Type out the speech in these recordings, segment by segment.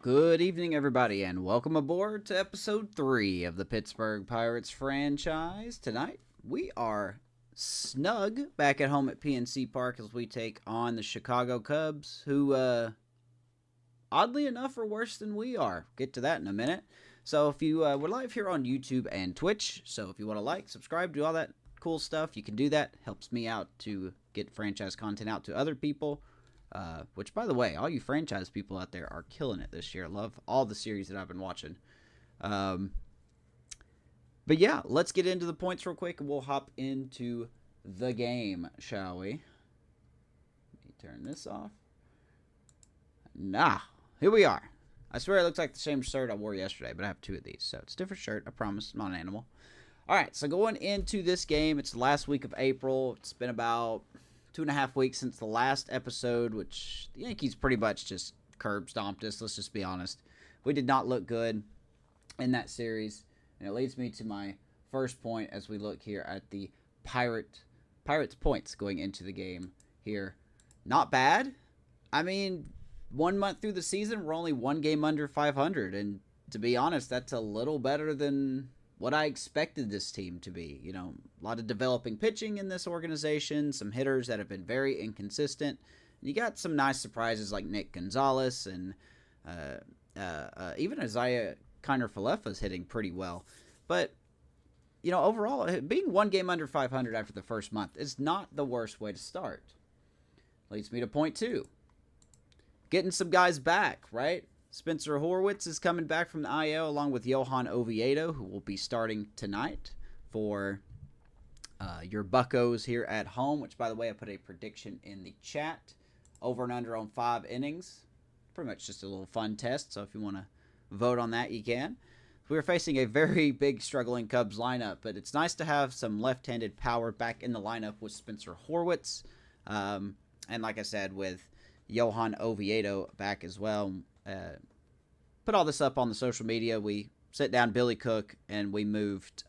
Good evening, everybody, and welcome aboard to episode 3 of the Pittsburgh Pirates franchise. Tonight, we are snug back at home at PNC Park as we take on the Chicago Cubs, who, oddly enough, are worse than we are. Get to that in a minute. So if you, we're live here on YouTube and Twitch, so if you want to like, subscribe, do all that cool stuff, you can do that. Helps me out to get franchise content out to other people. Which, by the way, all you franchise people out there are killing it this year. Love all the series that I've been watching. But yeah, let's get into the points real quick, and we'll hop into the game, shall we? Let me turn this off. Here we are. I swear it looks like the same shirt I wore yesterday, but I have 2 of these, so it's a different shirt. I promise, I'm not an animal. All right, so going into this game, it's the last week of April. It's been about 2.5 weeks since the last episode, which the Yankees pretty much just curb stomped us. Let's just be honest. We did not look good in that series, and it leads me to my first point as we look here at the Pirates points going into the game here. Not bad. I mean, 1 month through the season, we're only 1 game under 500, and to be honest, that's a little better than what I expected this team to be. You know, a lot of developing pitching in this organization, some hitters that have been very inconsistent. You got some nice surprises like Nick Gonzalez and even Isaiah Kiner-Falefa is hitting pretty well. But, you know, overall, being 1 game under 500 after the first month is not the worst way to start. Leads me to point 2. Getting some guys back, right? Spencer Horwitz is coming back from the IL along with Johan Oviedo, who will be starting tonight for your Buccos here at home, which, by the way, I put a prediction in the chat. Over and under on 5 innings. Pretty much just a little fun test, so if you want to vote on that, you can. We're facing a very big struggling Cubs lineup, but it's nice to have some left-handed power back in the lineup with Spencer Horwitz. And like I said, with Johan Oviedo back as well. Put all this up on the social media. We sit down Billy Cook and we moved.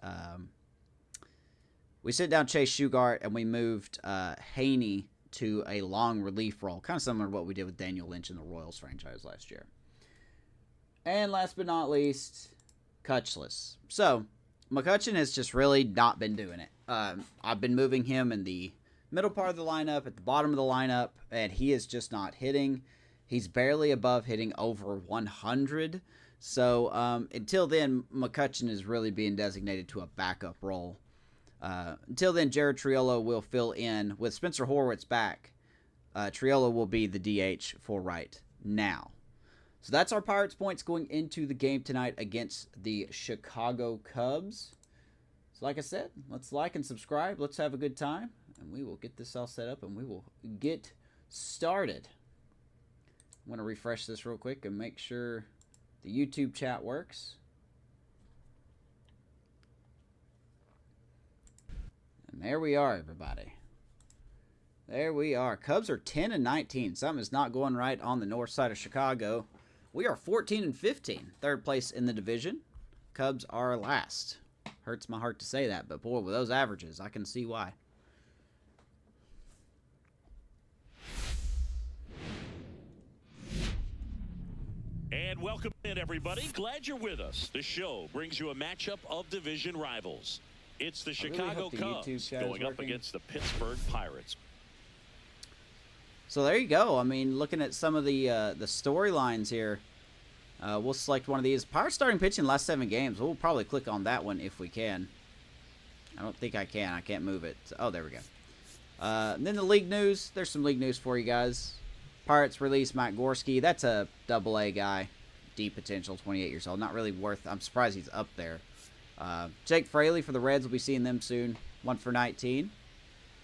We sit down Chase Shugart and we moved Haney to a long relief role, kind of similar to what we did with Daniel Lynch in the Royals franchise last year. And last but not least, Cutchless. So McCutchen has just really not been doing it. I've been moving him in the middle part of the lineup, at the bottom of the lineup, and he is just not hitting. He's barely above hitting over 100. So until then, McCutchen is really being designated to a backup role. Until then, Jared Triolo will fill in. With Spencer Horwitz back, Triolo will be the DH for right now. So that's our Pirates points going into the game tonight against the Chicago Cubs. So like I said, let's like and subscribe. Let's have a good time. And we will get this all set up and we will get started. I'm going to refresh this real quick and make sure the YouTube chat works. And there we are, everybody. There we are. Cubs are 10-19. Something is not going right on the north side of Chicago. We are 14-15. Third place in the division. Cubs are last. Hurts my heart to say that, but boy, with those averages, I can see why. And welcome in, everybody. Glad you're with us. The show brings you a matchup of division rivals. It's the Chicago Cubs going up against the Pittsburgh Pirates. So there you go. I mean, looking at some of the storylines here, we'll select one of these. Pirates starting pitching last 7 games. We'll probably click on that one if we can. I don't think I can. I can't move it. Oh, there we go. And then the league news. There's some league news for you guys. Pirates release Matt Gorski. That's a AA guy. Deep potential, 28 years old. Not really worth. I'm surprised he's up there. Jake Fraley for the Reds. We'll be seeing them soon. 1 for 19.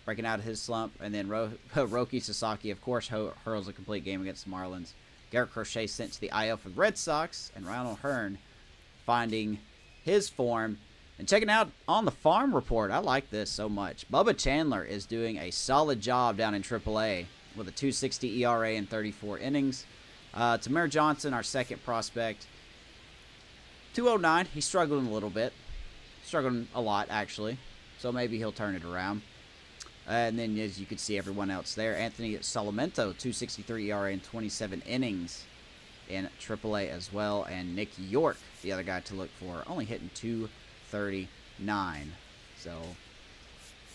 Breaking out of his slump. And then Roki Sasaki, of course, hurls a complete game against the Marlins. Garrett Crochet sent to the IL for the Red Sox. And Ronald Hearn finding his form. And checking out on the farm report. I like this so much. Bubba Chandler is doing a solid job down in AAA with a 2.60 ERA in 34 innings. Tamir Johnson, our second prospect, 2.09. He's struggling a little bit. Struggling a lot, actually. So maybe he'll turn it around. And then, as you can see, everyone else there. Anthony Salamento, 2.63 ERA in 27 innings. in AAA as well. And Nick York, the other guy to look for, only hitting 239. So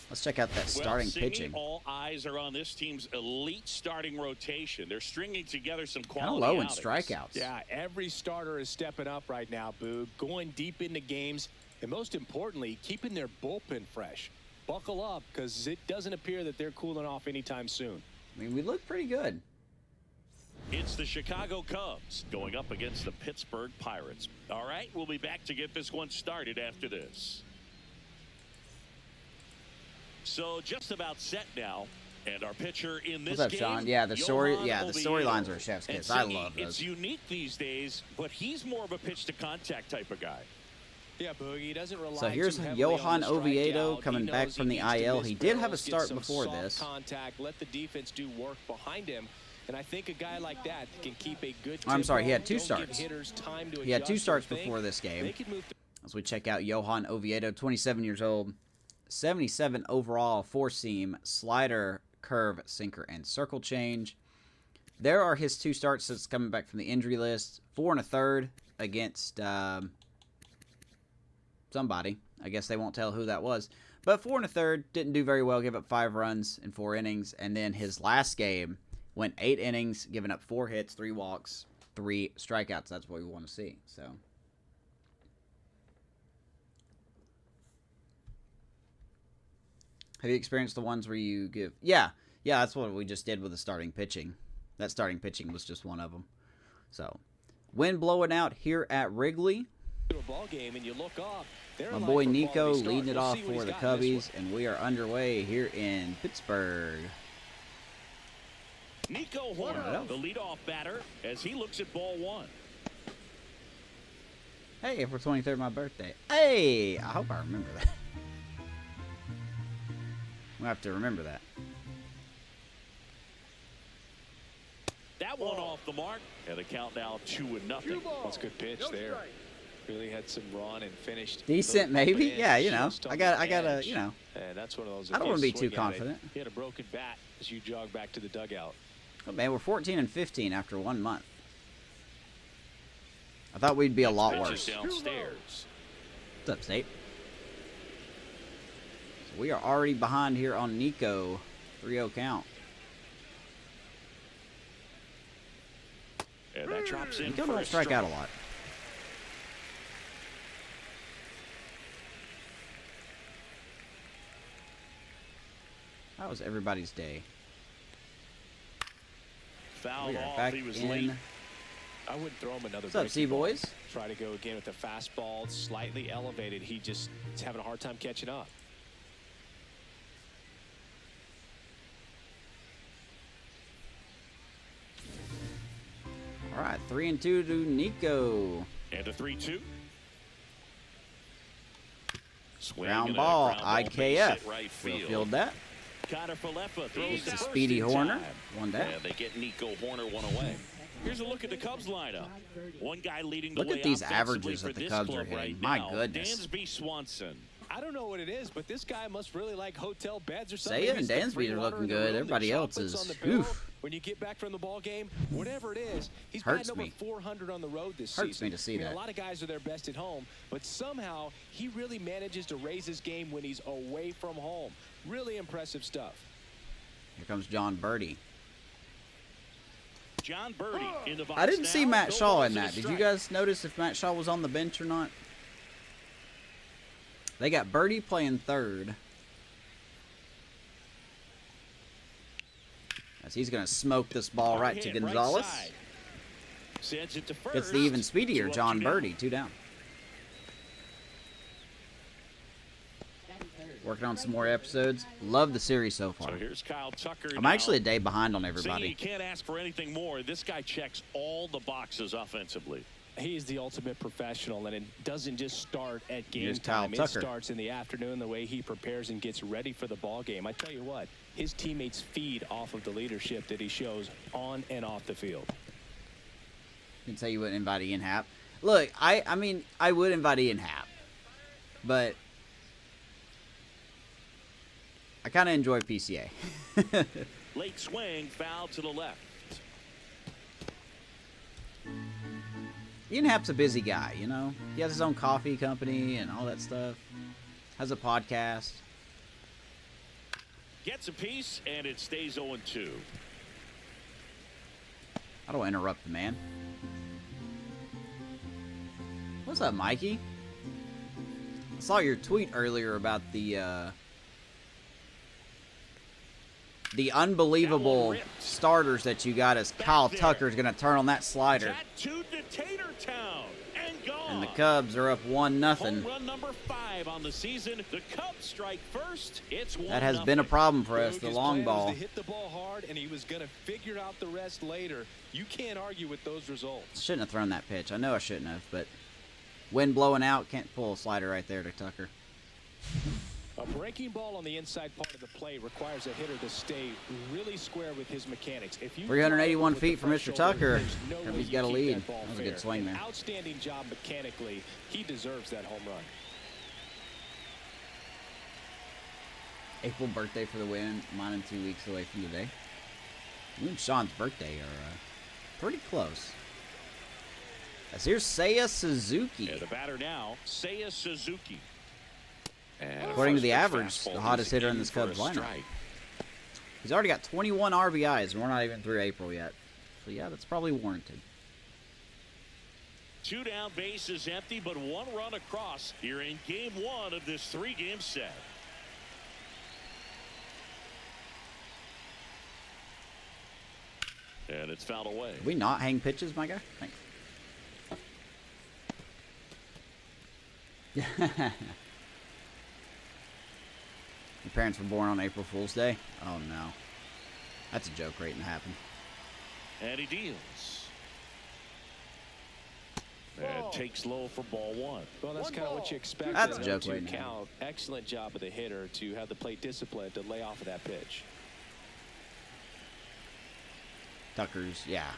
let's check out that starting pitching. All eyes are on this team's elite starting rotation. They're stringing together some quality kind of low in outings. Strikeouts. Yeah, every starter is stepping up right now, Boog, going deep into games, and most importantly, keeping their bullpen fresh. Buckle up, because it doesn't appear that they're cooling off anytime soon. I mean, we look pretty good. It's the Chicago Cubs going up against the Pittsburgh Pirates. All right, we'll be back to get this one started after this. So just about set now, and our pitcher in this What's up, game, Sean? Yeah, the storylines are chef's and kiss. I love those. It's unique these days, but he's more of a pitch to contact type of guy. Yeah, Boogie doesn't rely. So here's Johan Oviedo coming back from the IL. He did have a start before this. Contact, let the defense do work behind him. And I think a guy like that can keep a good. I'm sorry, he had 2 starts. He had 2 starts before this game. As we check out Johan Oviedo, 27 years old, 77 overall, 4-seam, slider, curve, sinker, and circle change. There are his 2 starts since coming back from the injury list. 4 1/3 against somebody. I guess they won't tell who that was. But 4 1/3, didn't do very well, gave up 5 runs in 4 innings. And then his last game went 8 innings, giving up 4 hits, 3 walks, 3 strikeouts. That's what we want to see. So have you experienced the ones where you give... Yeah, that's what we just did with the starting pitching. That starting pitching was just one of them. So, wind blowing out here at Wrigley. My boy Nico leading it off for the Cubbies, and we are underway here in Pittsburgh. Nico Horner, the leadoff batter, as he looks at ball 1. Hey, April 23rd, my birthday. Hey, I hope I remember that. We'll have to remember that. That one off the mark, and the count now 2-0. That's a good pitch there. Really had some run and finished decent, maybe. Yeah, you know, I gotta, you know. And that's one of those. I don't want to be too confident. He had a broken bat as you jog back to the dugout. Oh man, we're 14 and 15 after 1 month. I thought we'd be a lot worse. Downstairs. What's up, State? So we are already behind here on Nico. 3-0 count. And that drops in. Nico don't strike out a lot. How was everybody's day? Fouled off. Back He was in. late. I wouldn't throw him another. What's up, C-boys? Try to go again with the fastball, slightly elevated. He just is having a hard time catching up. All right, 3-2 to Nico. And a 3-2. Ground ball, IKF. Right We'll field that. Connor Falefa throws It's the a first speedy in Horner. time. One down. And they get Nico Horner one away. Here's a look at the Cubs lineup. One guy leading the Look way at these offensively averages for that the this Cubs are club hitting. right My now, goodness. Dansby Swanson. I don't know what it is, but this guy must really like hotel beds or something. Saya and Dansby are looking good. Everybody else is oof. When you get back from the ball game, whatever it is, he's Hurts batting me. over 400 on the road this Hurts season. me to see that. A lot of guys are their best at home, but somehow he really manages to raise his game when he's away from home. Really impressive stuff. Here comes John Birdie. John Birdie in the box. I didn't see now. Matt No Shaw balls in and a that. Did you strike. guys notice if Matt Shaw was on the bench or not? They got Birdie playing third. As he's going to smoke this ball right to Gonzalez. Right sends it to first. Gets the even speedier 2 up, John 2 down. Birdie. 2 down. Working on some more episodes. Love the series so far. So here's Kyle Tucker. I'm now. actually a day behind on Saying everybody. you can't ask for anything more. This guy checks all the boxes offensively. He is the ultimate professional, and it doesn't just start at game Here's Kyle time. It Tucker. starts in the afternoon, the way he prepares and gets ready for the ball game. I tell you what, his teammates feed off of the leadership that he shows on and off the field. You can say you wouldn't invite Ian Happ. Look, I mean, I would invite Ian Happ, but I kind of enjoy PCA. Late swing, foul to the left. Ian Happ's a busy guy, you know. He has his own coffee company and all that stuff. Has a podcast. Gets a piece, and it stays 0-2. I don't interrupt the man. What's up, Mikey? I saw your tweet earlier about the unbelievable starters that you got as Kyle Tucker's going to turn on that slider. And the Cubs are up 1-0. Home run number 5 on the season. The Cubs strike first. It's 1-0. That has been a problem for us, the long ball. Hit the ball hard, and he was going to figure out the rest later. You can't argue with those results. Shouldn't have thrown that pitch. I know I shouldn't have, but wind blowing out, can't pull a slider right there to Tucker. A breaking ball on the inside part of the play requires a hitter to stay really square with his mechanics. If you 381 feet for Mr. Tucker. No He's got a lead. That was a good swing there. Outstanding job mechanically. He deserves that home run. April birthday for the win. Mine in 2 weeks away from today. You and Sean's birthday are pretty close. As here's Seiya Suzuki. Yeah, the batter now, Seiya Suzuki. And according to the average, the hottest hitter in this Cubs lineup. He's already got 21 RBIs, and we're not even through April yet. So, yeah, that's probably warranted. 2 down, bases empty, but 1 run across here in Game 1 of this 3-game set. And it's fouled away. Did we not hang pitches, my guy? Thanks. Your parents were born on April Fool's Day? Oh, no. That's a joke waiting to happen. And he deals. And takes low for ball 1. Well, that's kind of what you expect. That's a joke waiting to count. Excellent job of the hitter to have the plate discipline to lay off of that pitch. Tucker's, yeah.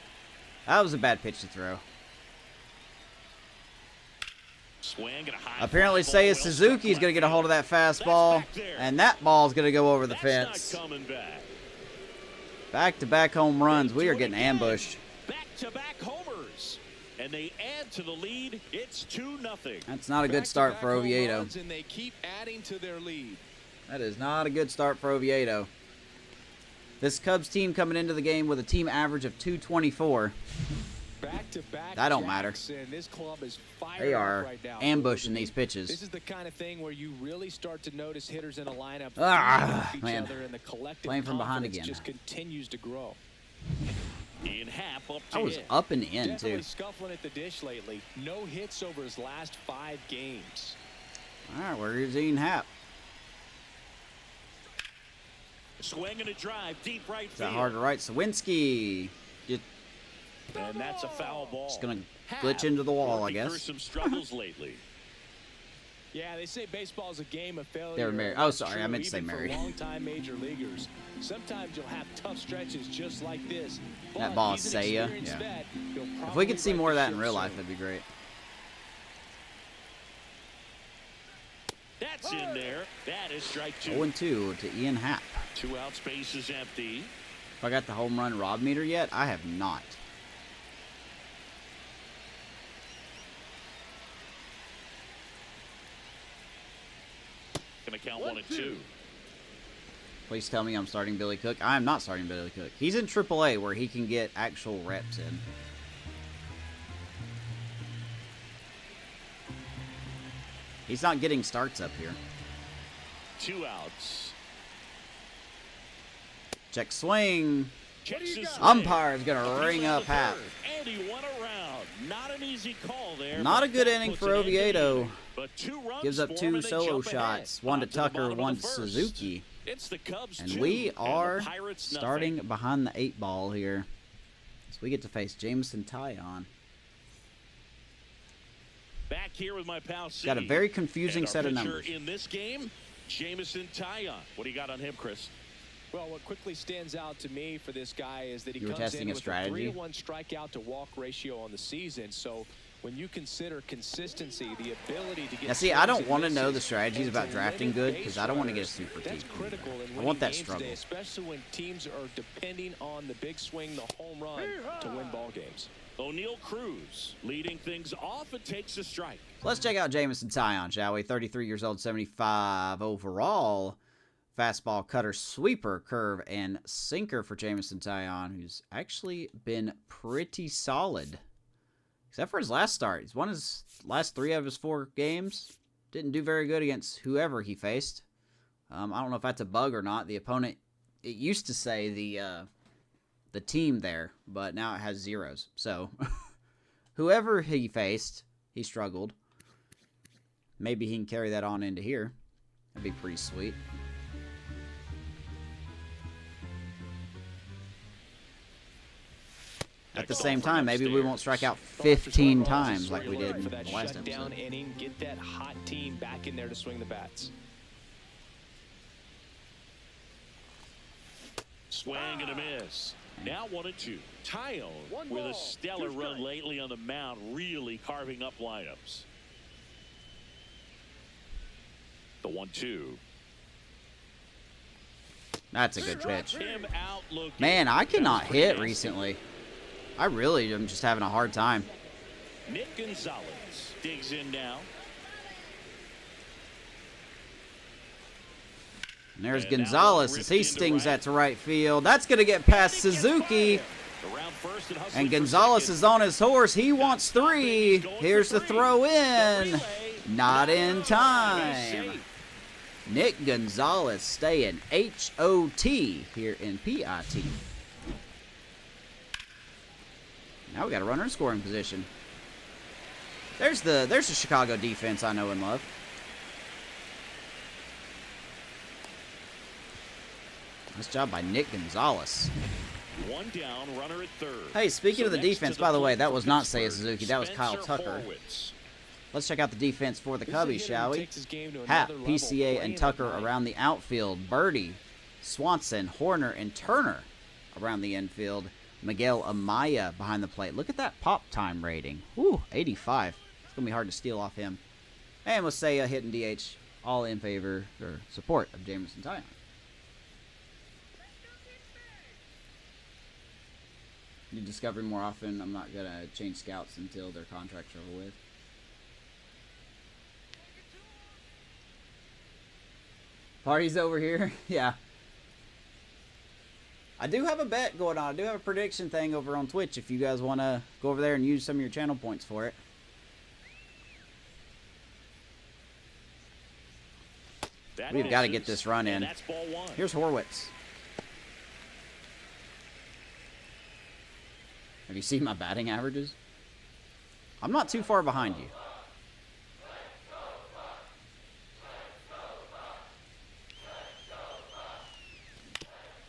That was a bad pitch to throw. Apparently, Seiya Suzuki is going to get a hold of that fastball, and that ball is going to go over the fence. Back-to-back home runs. We are getting ambushed. Back-to-back homers, and they add to the lead. It's 2-0. That's not a good start for Oviedo. And they keep adding to their lead. That is not a good start for Oviedo. This Cubs team coming into the game with a team average of 224. Back-to-back that don't matter. This club is they are right now. ambushing these pitches. This is the kind of thing where you really start to notice hitters in a lineup man. other, and the collective playing from behind again. Just continues to grow. In half up to I was up and in Definitely too. Scuffling at the dish lately. No hits over his last 5 games. All right, where's Ian Happ? Swing and a drive deep right field. Is that hard to right? Sawinski. And that's a foul ball. Just gonna glitch into the wall, I guess. Through some struggles lately. Yeah, they say baseball is a game of failure. They were married. Oh, sorry, I meant to say married. Long-time major leaguers. Sometimes you'll have tough stretches just like this. That ball is Seiya. Yeah. If we could see more of that in real life, that'd be great. That's in there. That is strike 2. 0-2 to Ian Happ. 2 out, space is empty. If I got the home run Rob meter yet, I have not. Gonna count 1 and 2. Please tell me I'm starting Billy Cook. I am not starting Billy Cook. He's in AAA where he can get actual reps in. He's not getting starts up here. 2 outs. Check swing. Umpire's gonna ring up Happ. And he won a round. Not an easy call there. Not a good inning for Oviedo. But 2 runs gives up 2 solo shots. 1 to Tucker, 1 to Suzuki. It's the Cubs and we are starting behind the 8 ball here. So we get to face Jameson Tyon. Back here with my pal C. Got a very confusing set of numbers. In this game, Jameson Tyon. What do you got on him, Chris? Well, what quickly stands out to me for this guy is that he comes in with a 3-to-1 strikeout to walk ratio on the season. So when you consider consistency, the ability to get. Now, see, I don't want to know the strategies about drafting good because I don't want to get a super team. That's critical in I want that struggle, today, especially when teams are depending on the big swing, the home run, to win ball games. O'Neal Cruz leading things off and takes a strike. Let's check out Jameson Taillon, shall we? 33 years old, 75 overall. Fastball, cutter, sweeper, curve, and sinker for Jameson Taillon, who's actually been pretty solid. Except for his last start. He's won his last 3 out of his 4 games. Didn't do very good against whoever he faced. I don't know if that's a bug or not. The opponent, it used to say the team there, but now it has zeros. So, whoever he faced, he struggled. Maybe he can carry that on into here. That'd be pretty sweet. At the same time, maybe we won't strike out 15 times like we did in the last episode. Inning, get that hot team back in there to swing the bats. Swing and a miss. Now 1-2. Taillon with a stellar run lately on the mound, really carving up lineups. The 1-2. That's a good pitch. Man, I cannot hit recently. I really am just having a hard time. Nick Gonzalez digs in now. And there's Gonzalez as he stings that to right field. That's going to get past Suzuki. And Gonzalez is on his horse. He wants 3. Here's the throw in. Not in time. Nick Gonzalez staying HOT here in PIT. Now we got a runner in scoring position. There's the Chicago defense I know and love. Nice job by Nick Gonzalez. 1 down, runner at third. Hey, speaking of the defense, by the way, that was not Seiya Suzuki. That was Kyle Tucker. Let's check out the defense for the Cubbies, shall we? Happ, PCA, and Tucker around the outfield. Birdie, Swanson, Horner, and Turner around the infield. Miguel Amaya behind the plate. Look at that pop time rating. Woo, 85. It's going to be hard to steal off him. And let's say a hit and DH, all in favor or support of Jameson Taillon. Need discovery more often. I'm not going to change scouts until their contracts are over with. Party's over here? Yeah. I do have a bet going on. I do have a prediction thing over on Twitch if you guys want to go over there and use some of your channel points for it. We've got to get this run in. Here's Horwitz. Have you seen my batting averages? I'm not too far behind you.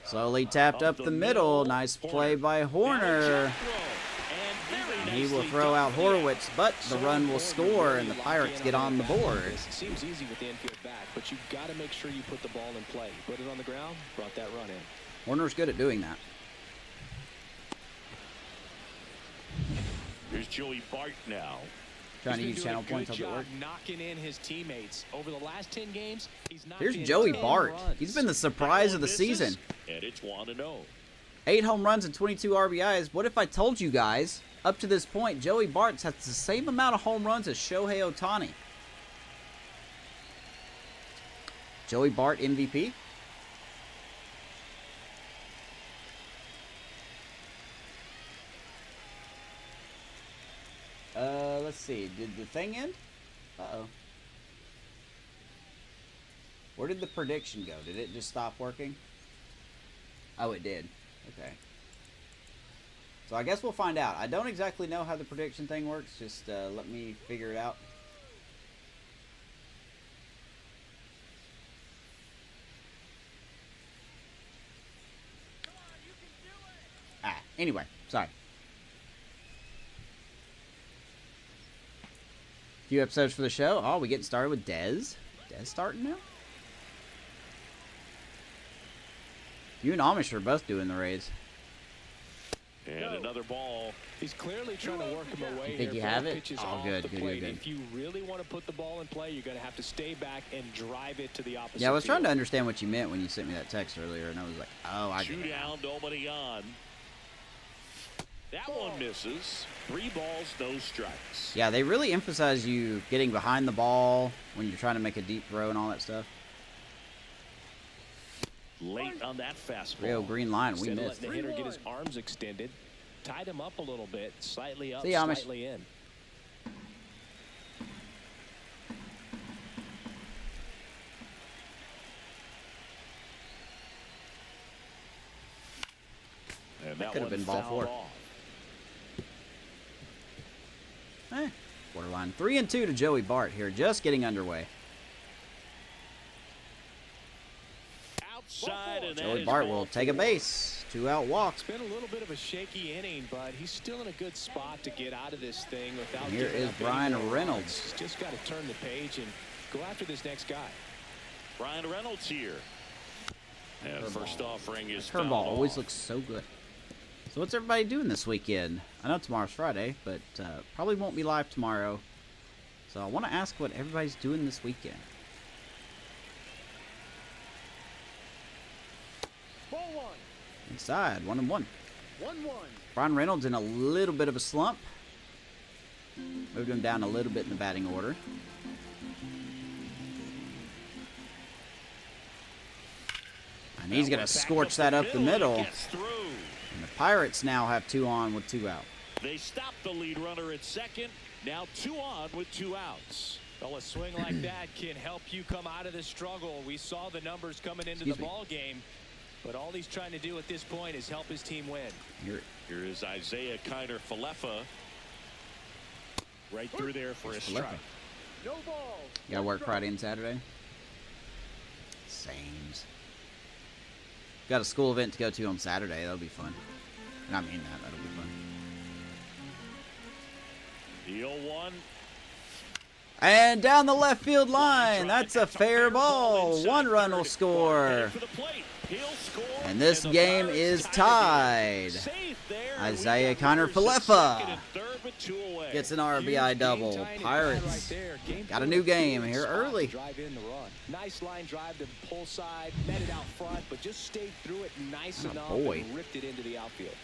Slowly tapped up the middle. Nice play by Horner. He will throw out Horwitz, but the run will score, and the Pirates get on the board. It seems easy with the infield back, but you've got to make sure you put the ball in play. Put it on the ground, brought that run in. Horner's good at doing that. Here's Joey Bart now. Trying to use channel points on the work. Knocking in his teammates over the last 10 games. Here's Joey Bart. He's been the surprise of the season. And it's 1-0. 8 home runs and 22 RBIs. What if I told you guys, up to this point, Joey Bart has the same amount of home runs as Shohei Ohtani? Joey Bart MVP? Let's see. Did the thing end? Uh-oh. Where did the prediction go? Did it just stop working? Oh, it did. Okay. So I guess we'll find out. I don't exactly know how the prediction thing works. Just let me figure it out. Anyway, sorry. Few episodes for the show. Oh, we getting started with Dez. Dez starting now? You and Amish are both doing the Rays. And another ball. He's clearly trying to work him away. You think you have it? Oh, good. If you really want to put the ball in play, you're going to have to stay back and drive it to the opposite. Yeah, I was trying to understand what you meant when you sent me that text earlier, and I was like, oh, I get it. 2 down, nobody on. That one misses. 3 balls, no strikes. Yeah, they really emphasize you getting behind the ball when you're trying to make a deep throw and all that stuff. Late on that fastball. Real green line. We Instead of missed. letting the hitter get his arms extended, tied him up a little bit, slightly up, See, Amish. slightly in. And That could have been ball 4. Borderline. 3-2 to Joey Bart here, just getting underway. Outside, and Joey Bart will take a base. 2-out walk. It's been a little bit of a shaky inning, but he's still in a good spot to get out of this thing without. And here is Brian Reynolds. He's just got to turn the page and go after this next guy. Brian Reynolds here. And first offering is Curveball always looks so good. So what's everybody doing this weekend? I know tomorrow's Friday, but probably won't be live tomorrow. So I want to ask what everybody's doing this weekend. Ball 1. Inside, 1-1. 1-1. Brian Reynolds in a little bit of a slump. Moved him down a little bit in the batting order. And he's going to scorch that up the middle. And the Pirates now have 2 on with 2 out. They stop the lead runner at second. Now 2 on with 2 outs. Well, a swing like that can help you come out of the struggle. We saw the numbers coming into the ball game, but all he's trying to do at this point is help his team win. Here is Isaiah Kiner-Falefa. Right through there for a strike. No ball. You got to work Friday and Saturday? Sames. Got a school event to go to on Saturday. That'll be fun. And I mean that. That'll be fun. The 0-1. And down the left field line. That's a fair ball. 1 run will score. And this game is tied. Isaiah Kiner-Falefa gets an RBI double. Pirates got a new game here early. Nice line drive to pull side, met it out front, but just stayed through it nice enough and ripped it into the outfield.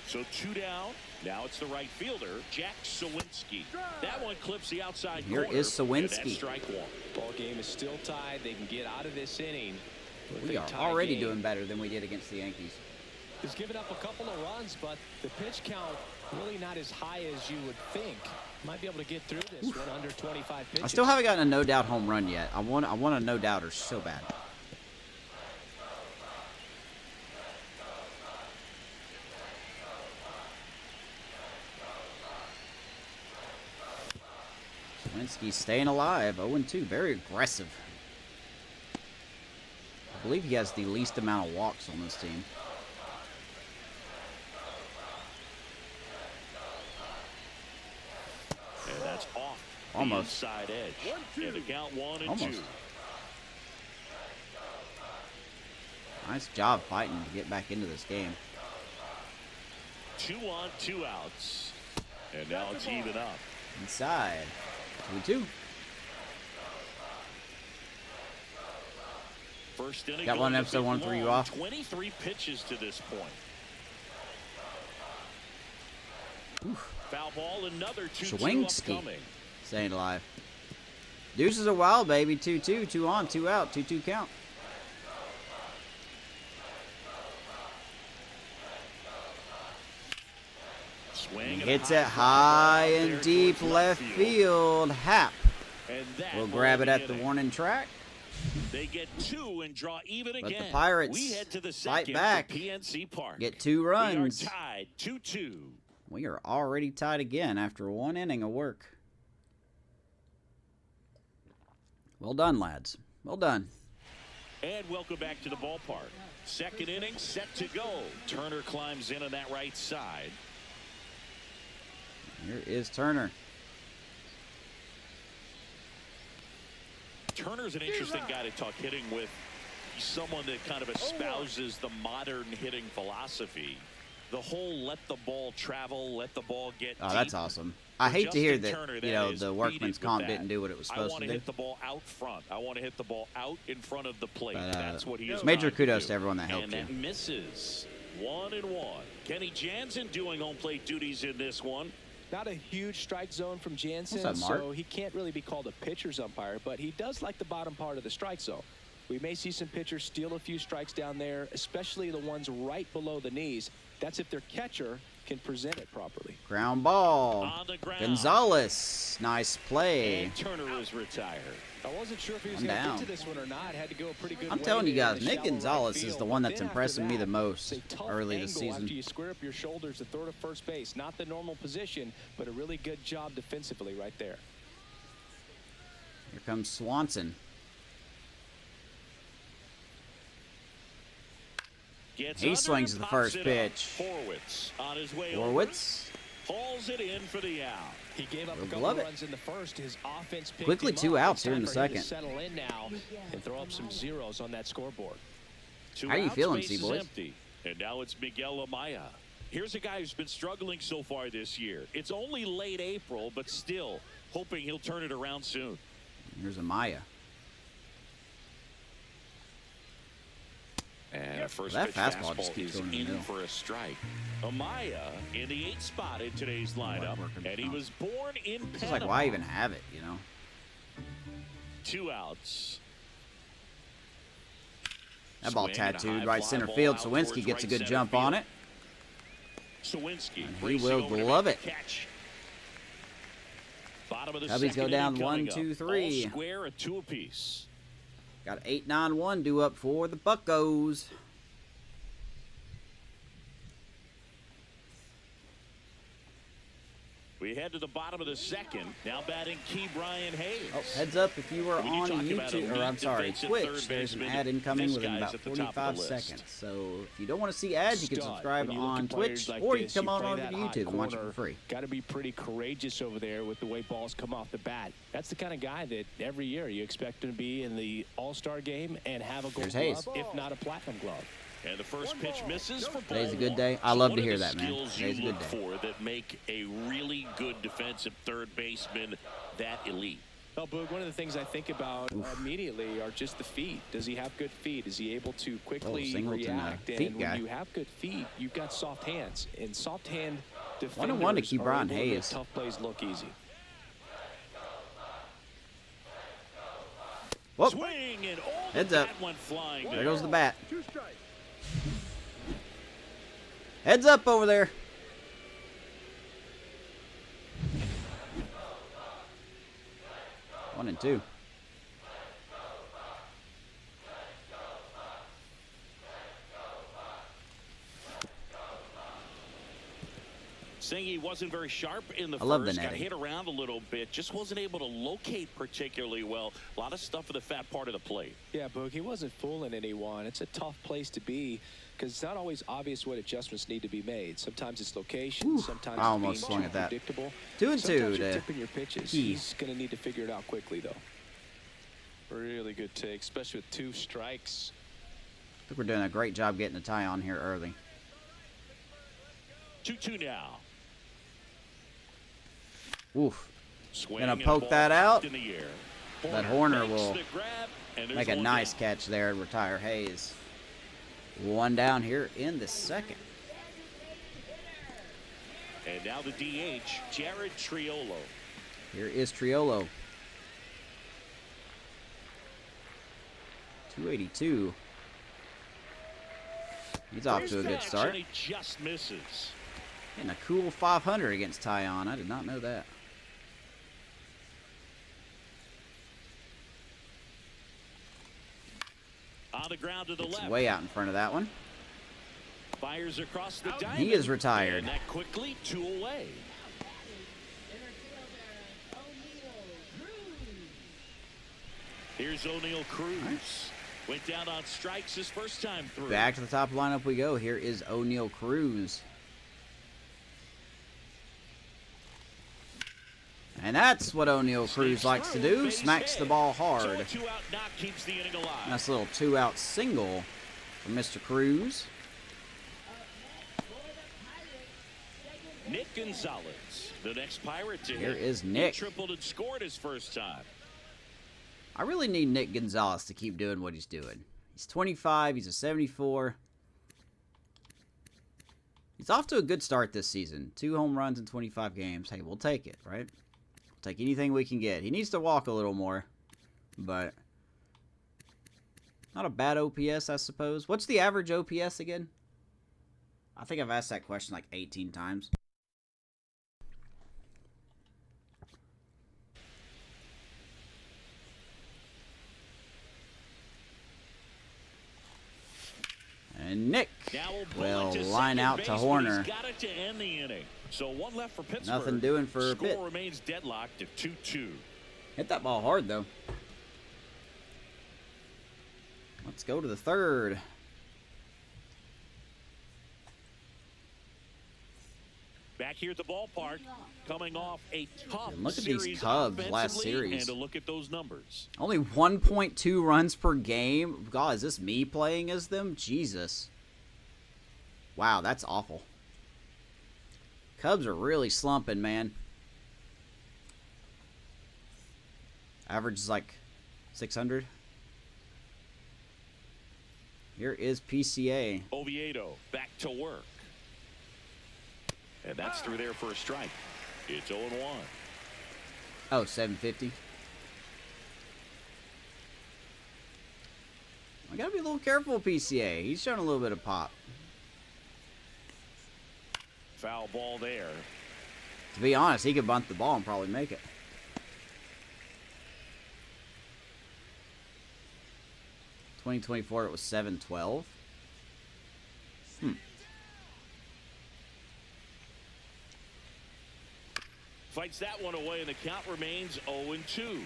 So 2 down. Now it's the right fielder, Jack Sawinski. That one clips the outside corner. Here is Sawinski. Strike 1. Ball game is still tied. They can get out of this inning. We are already doing better than we did against the Yankees. He's given up a couple of runs, but the pitch count really not as high as you would think. Might be able to get through this one under 25 pitches. I still haven't gotten a no-doubt home run yet. I want a no-doubter so bad. Sawinski staying alive. 0-2. Very aggressive. I believe he has the least amount of walks on this team. And that's off Almost. the inside edge. And the count 1-2. Almost. Nice job fighting to get back into this game. 2 on, 2 outs. And now it's even up. Inside. 2-2. First inning. Got one episode 1 for you off. 23 pitches to this point. Oof. Foul ball, another 2-2 Sawinski upcoming. staying alive. Deuces are wild, baby. 2-2. 2 on, 2 out. 2-2 count. Swing Hits it high and deep left field. Hap will grab it at the warning track. They get 2 and draw even again. But the Pirates we head to the fight second back. for PNC Park. Get 2 runs. We are tied 2-2. We are already tied again after 1 inning of work. Well done, lads. Well done. And welcome back to the ballpark. Second inning set to go. Turner climbs in on that right side. Here is Turner. Turner's an interesting guy to talk hitting with. He's someone that kind of espouses the modern hitting philosophy. the whole let the ball travel, let the ball get Oh, deep. that's awesome. I hate to hear that, you know, the workman's comp didn't do what it was supposed to do. I want to hit the ball out front. I want to hit the ball out in front of the plate. But, that's what he is. major kudos to everyone that helped and you. that misses. 1-1. Kenny Jansen doing home plate duties in this one. Not a huge strike zone from Jansen, What's up, Mark? so he can't really be called a pitcher's umpire, but he does like the bottom part of the strike zone. We may see some pitchers steal a few strikes down there, especially the ones right below the knees. That's if their catcher can present it properly. Ground ball. On the ground. Gonzalez. Nice play. And Turner is retired. I wasn't sure if he was going to get to this one or not. Had to go a pretty good I'm way telling you there guys, in the Nick shallow Gonzalez right is field. the one that's Then after impressing me the that, most it's a tough early this angle season. After you square up your shoulders to throw to first base. Not the normal position, but a really good job defensively right there. Here comes Swanson. He swings at the first pitch. Horwitz on his way Horwitz. Hauls it in for the out. He gave up a Love couple it. runs in the first. His offense picked Quickly him 2 up. outs It's here in time the for him to second. settle in now and throw up some zeros on that scoreboard. Two How you outs, feeling, base is C-Boys? empty. And now it's Miguel Amaya. Here's a guy who's been struggling so far this year. It's only late April, but still hoping he'll turn it around soon. Here's Amaya. And a first That pitch fastball just keeps is going in the in middle. for a strike. Amaya in the 8th spot in today's lineup, and he was born in It's Panama. just like, why even have it, you know? 2 outs. That ball Swing and a tattooed high right fly center ball field. out Sawinski towards gets a right good center jump field. on it. Sawinski He racing will over to glove make it. the catch. Bottom of the Cubbies go second down inning 1, coming 2, up. 3. All square, a 2 apiece. Got 8-9-1 due up for the Buccos. We head to the bottom of the second. Now batting Key Brian Hayes. Oh, heads up if you were When you on talk about YouTube, or elite I'm sorry, defensive Twitch, third there's an baseman, ad incoming this within guy's about at the top of the 45 list. seconds. So if you don't want to see ads, you can Stud. subscribe When you look on at players Twitch, like or you this, can come on play over to that high YouTube and watch it for corner. free. Got to be pretty courageous over there with the way balls come off the bat. That's the kind of guy that every year you expect him to be in the All-Star game and have a gold There's Hayes. glove, if not a platinum glove. And the first pitch misses for ball Today's a good 1. day. I So love what to are hear the that, man. skills Today's a you good look day. for that make a really good defensive third baseman that elite? Well, Boog, one of the things I think about immediately are just the feet. Does he have good feet? Is he able to quickly Singleton, react? feet And guy. when you have good feet, you've got soft hands. And soft hand 1-1 to defenders Key are Brian able to make Hayes. tough plays look easy. Whoop. Swing and all Heads the up. bat went flying There there. goes the bat. 2 strikes. Heads up over there. One and 2. Saying he wasn't very sharp in the I love the first, got netting. hit around a little bit, just wasn't able to locate particularly well. A lot of stuff for the fat part of the plate. Yeah, Boog, he wasn't fooling anyone. It's a tough place to be because it's not always obvious what adjustments need to be made. Sometimes it's location, sometimes I it's almost being swung too at that. predictable. 2 and 2 Sometimes you're to tipping your pitches. Key. He's going to need to figure it out quickly, though. Really good take, especially with 2 strikes. I think we're doing a great job getting the tie on here early. 2-2 now. Oof. Swing Gonna and poke ball that out. in the air. That Horner makes will the grab, and there's make a one nice down. catch there and retire Hayes. 1 down here in the second. And now the DH, Jared Triolo. Here is Triolo. 282. He's off to a good start. And he just misses. And a cool 500 against Tyon. I did not know that. On the ground to the It's left. way out in front of that one. Fires across the diamond. He is retired. And that quickly 2 away. Here's O'Neal Cruz. Went down on strikes his first time through. Back to the top lineup we go. Here is O'Neal Cruz. And that's what O'Neal Cruz likes to do. Smacks the ball So hard. a 2-out knock keeps the inning alive. Nice little 2-out single from Mr. Cruz. Nick Gonzalez, the next Pirate to Here hit. is Nick. He tripled and scored his first time. I really need Nick Gonzalez to keep doing what he's doing. He's 25. He's a 74. He's off to a good start this season. 2 home runs in 25 games. Hey, we'll take it, right? We'll take anything we can get. He needs to walk a little more, but not a bad OPS, I suppose. What's the average OPS again? I think I've asked that question like 18 times. And Nick will line out to Horner. Got it to end the inning. So 1 left for Pittsburgh. Nothing doing for a bit. Score remains deadlocked at 2-2. Hit that ball hard, though. Let's go to the 3rd. Back here at the ballpark, coming off a tough And look at series these Cubs last offensively, series. and to look at those numbers. Only 1.2 runs per game. God, is this me playing as them? Jesus. Wow, that's awful. Cubs are really slumping, man. Average is like 600. Here is PCA. Oviedo back to work. And that's through there for a strike. It's 0-1. Oh, 750. I gotta be a little careful with PCA. He's showing a little bit of pop. Foul ball there. To be honest, he could bunt the ball and probably make it. (2024) it was 712. Fights that one away, and the count remains 0-2.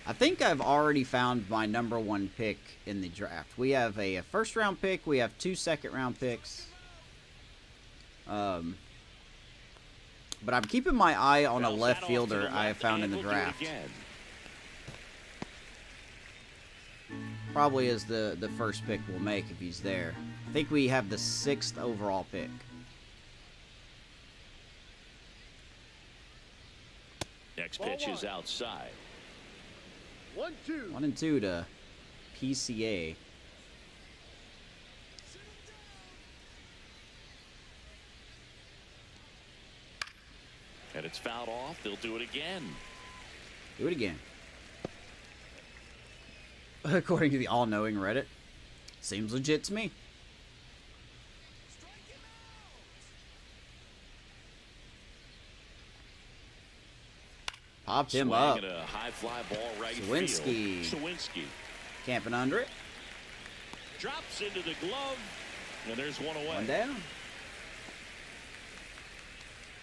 I think I've already found my #1 pick in the draft. We have a first-round pick. We have 2 second-round picks. But I'm keeping my eye on a left fielder I have found in the draft. Probably is the first pick we'll make if he's there. I think we have the 6th overall pick. Next pitch is outside. 1-2. 1-2 to PCA. And it's fouled off. They'll do it again. Do it again. According to the all-knowing Reddit. Seems legit to me. Popped him up. Swing at a high fly ball right Sawinski. field. Sawinski Camping under it. drops into the glove, and there's one away. One down.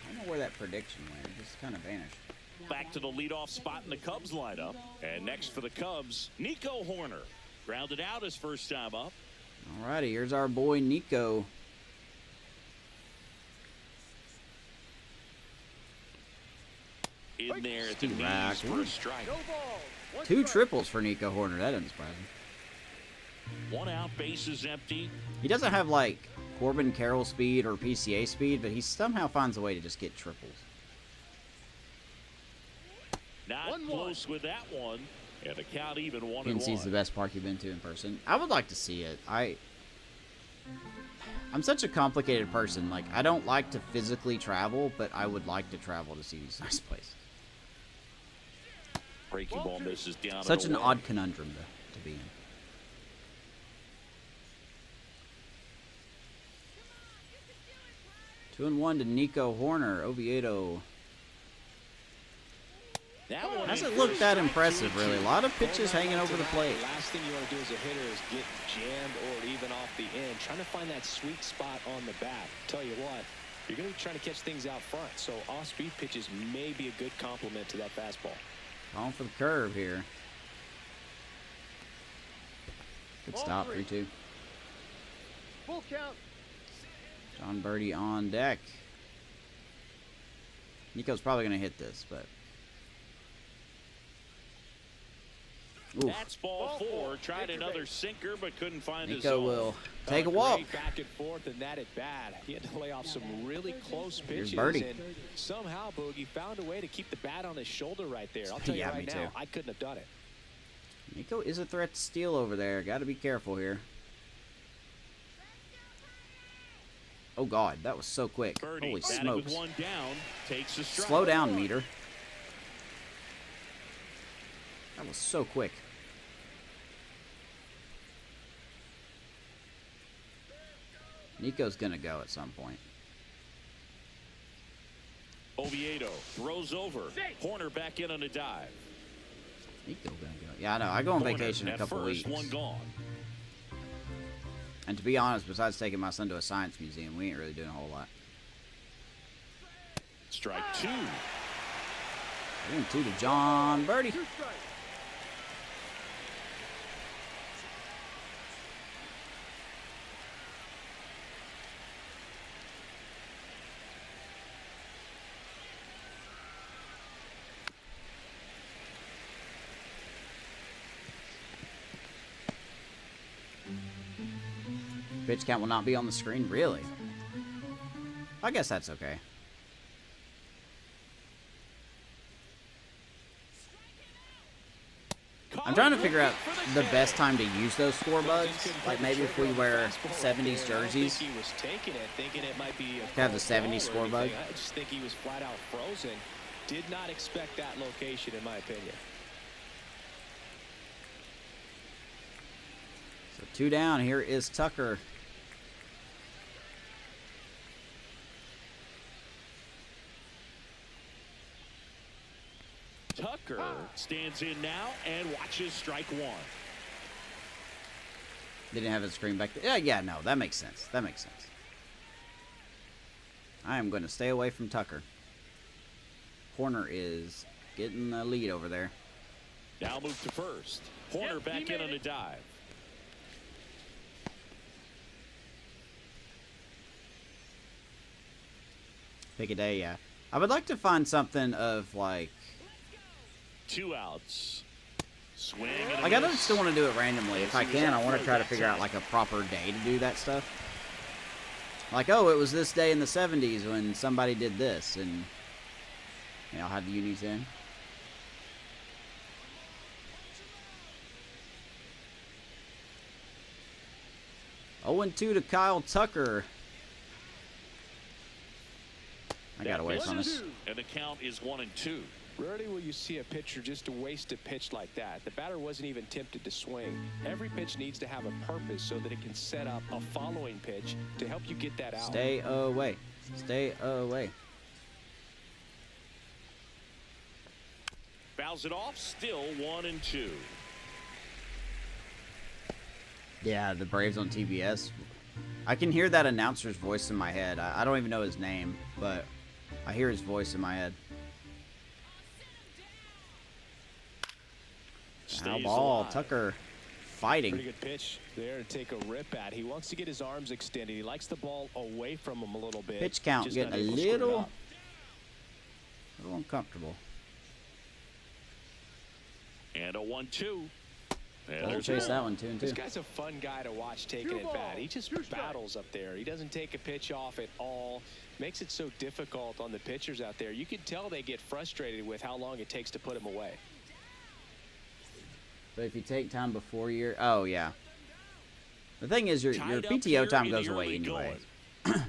I don't know where that prediction went. It just kind of vanished. Back to the leadoff spot in the Cubs lineup. And next for the Cubs, Nico Horner. Grounded out his first time up. Alrighty, here's our boy Nico. In there at the Steve knees Rack. for a strike. No ball. 1 2 strike. triples for Nico Horner. That doesn't surprise me. 1 out, bases empty. He doesn't have like Corbin Carroll speed or PCA speed, but he somehow finds a way to just get triples. Not 1-1. close with that one. And the count even 1-1. PNC's the best park you've been to in person. I would like to see it. I'm such a complicated person. Like, I don't like to physically travel, but I would like to travel to see these nice places. Breaking ball misses down. Such and an away. odd conundrum to be in. Two and 1 to Nico Horner. Oviedo. That one Hasn't is looked that strike impressive, 2-2. really. A lot of pitches hanging over the plate. The last thing you want to do as a hitter is get jammed or even off the end. Trying to find that sweet spot on the bat. Tell you what, you're going to be trying to catch things out front. So off-speed pitches may be a good complement to that fastball. Calling for the curve here. Good Ball stop, 3. 3-2. Full count. John Birdie on deck. Nico's probably going to hit this, but... Oof. That's ball 4. Tried another sinker, but couldn't find his Nico zone. will take a walk. Back and forth, and that at bat. He had to lay off some really close pitches. birdie. And somehow, Boogie found a way to keep the bat on his shoulder right there. I'll tell you Yeah, right me now, too. I couldn't have done it. Nico is a threat to steal over there. Got to be careful here. Oh, God. That was so quick. Birdie, Holy batting smokes. with 1 down, takes a strike. Slow down, meter. That was so quick. Nico's going to go at some point. Oviedo throws over. Horner back in on a dive. Nico going to go. Yeah, I know. I go on vacation in a couple weeks. One gone. And to be honest, besides taking my son to a science museum, we ain't really doing a whole lot. Strike 2. 1-2 to John Birdie. 2 strikes. Pitch count will not be on the screen. Really? I guess that's okay. I'm trying to figure out the best time to use those score bugs. Like maybe if we wear 70s jerseys, He was taking it, thinking it might be to have the 70s score bug. I just think he was flat out frozen. Did not expect that location, in my opinion. So 2 down. Here is Tucker. Tucker stands in now and watches strike 1. Didn't have his screen back there. Yeah, no, that makes sense. That makes sense. I am going to stay away from Tucker. Horner is getting the lead over there. Now move to first. Horner back in on a dive. Pick a day, yeah. I would like to find something of like 2 outs. Swing. And I don't still want to do it randomly. If I can, I want to try to figure out like a proper day to do that stuff. Like, oh, it was this day in the 70s when somebody did this, and you know, had the unis in. Oh, 0-2 to Kyle Tucker. I got away from us. And the count is 1-2. Rarely will you see a pitcher just waste a pitch like that. The batter wasn't even tempted to swing. Every pitch needs to have a purpose so that it can set up a following pitch to help you get that out. Stay away. Stay away. Fouls it off. Still 1-2. Yeah, the Braves on TBS. I can hear that announcer's voice in my head. I don't even know his name, but I hear his voice in my head. Foul ball. Alive. Tucker fighting. Pretty good pitch there to take a rip at. He wants to get his arms extended. He likes the ball away from him a little bit. Pitch count Just getting a unable to square it little up. uncomfortable. And a 1-2. And I'll there's chase one. that one 2-2. This guy's a fun guy to watch taking it bat. He just battles up there. He doesn't take a pitch off at all. Makes it so difficult on the pitchers out there. You can tell they get frustrated with how long it takes to put him away. But if you take time before your... Oh, yeah. The thing is, your Tied up PTO here time in goes the away early anyway. going.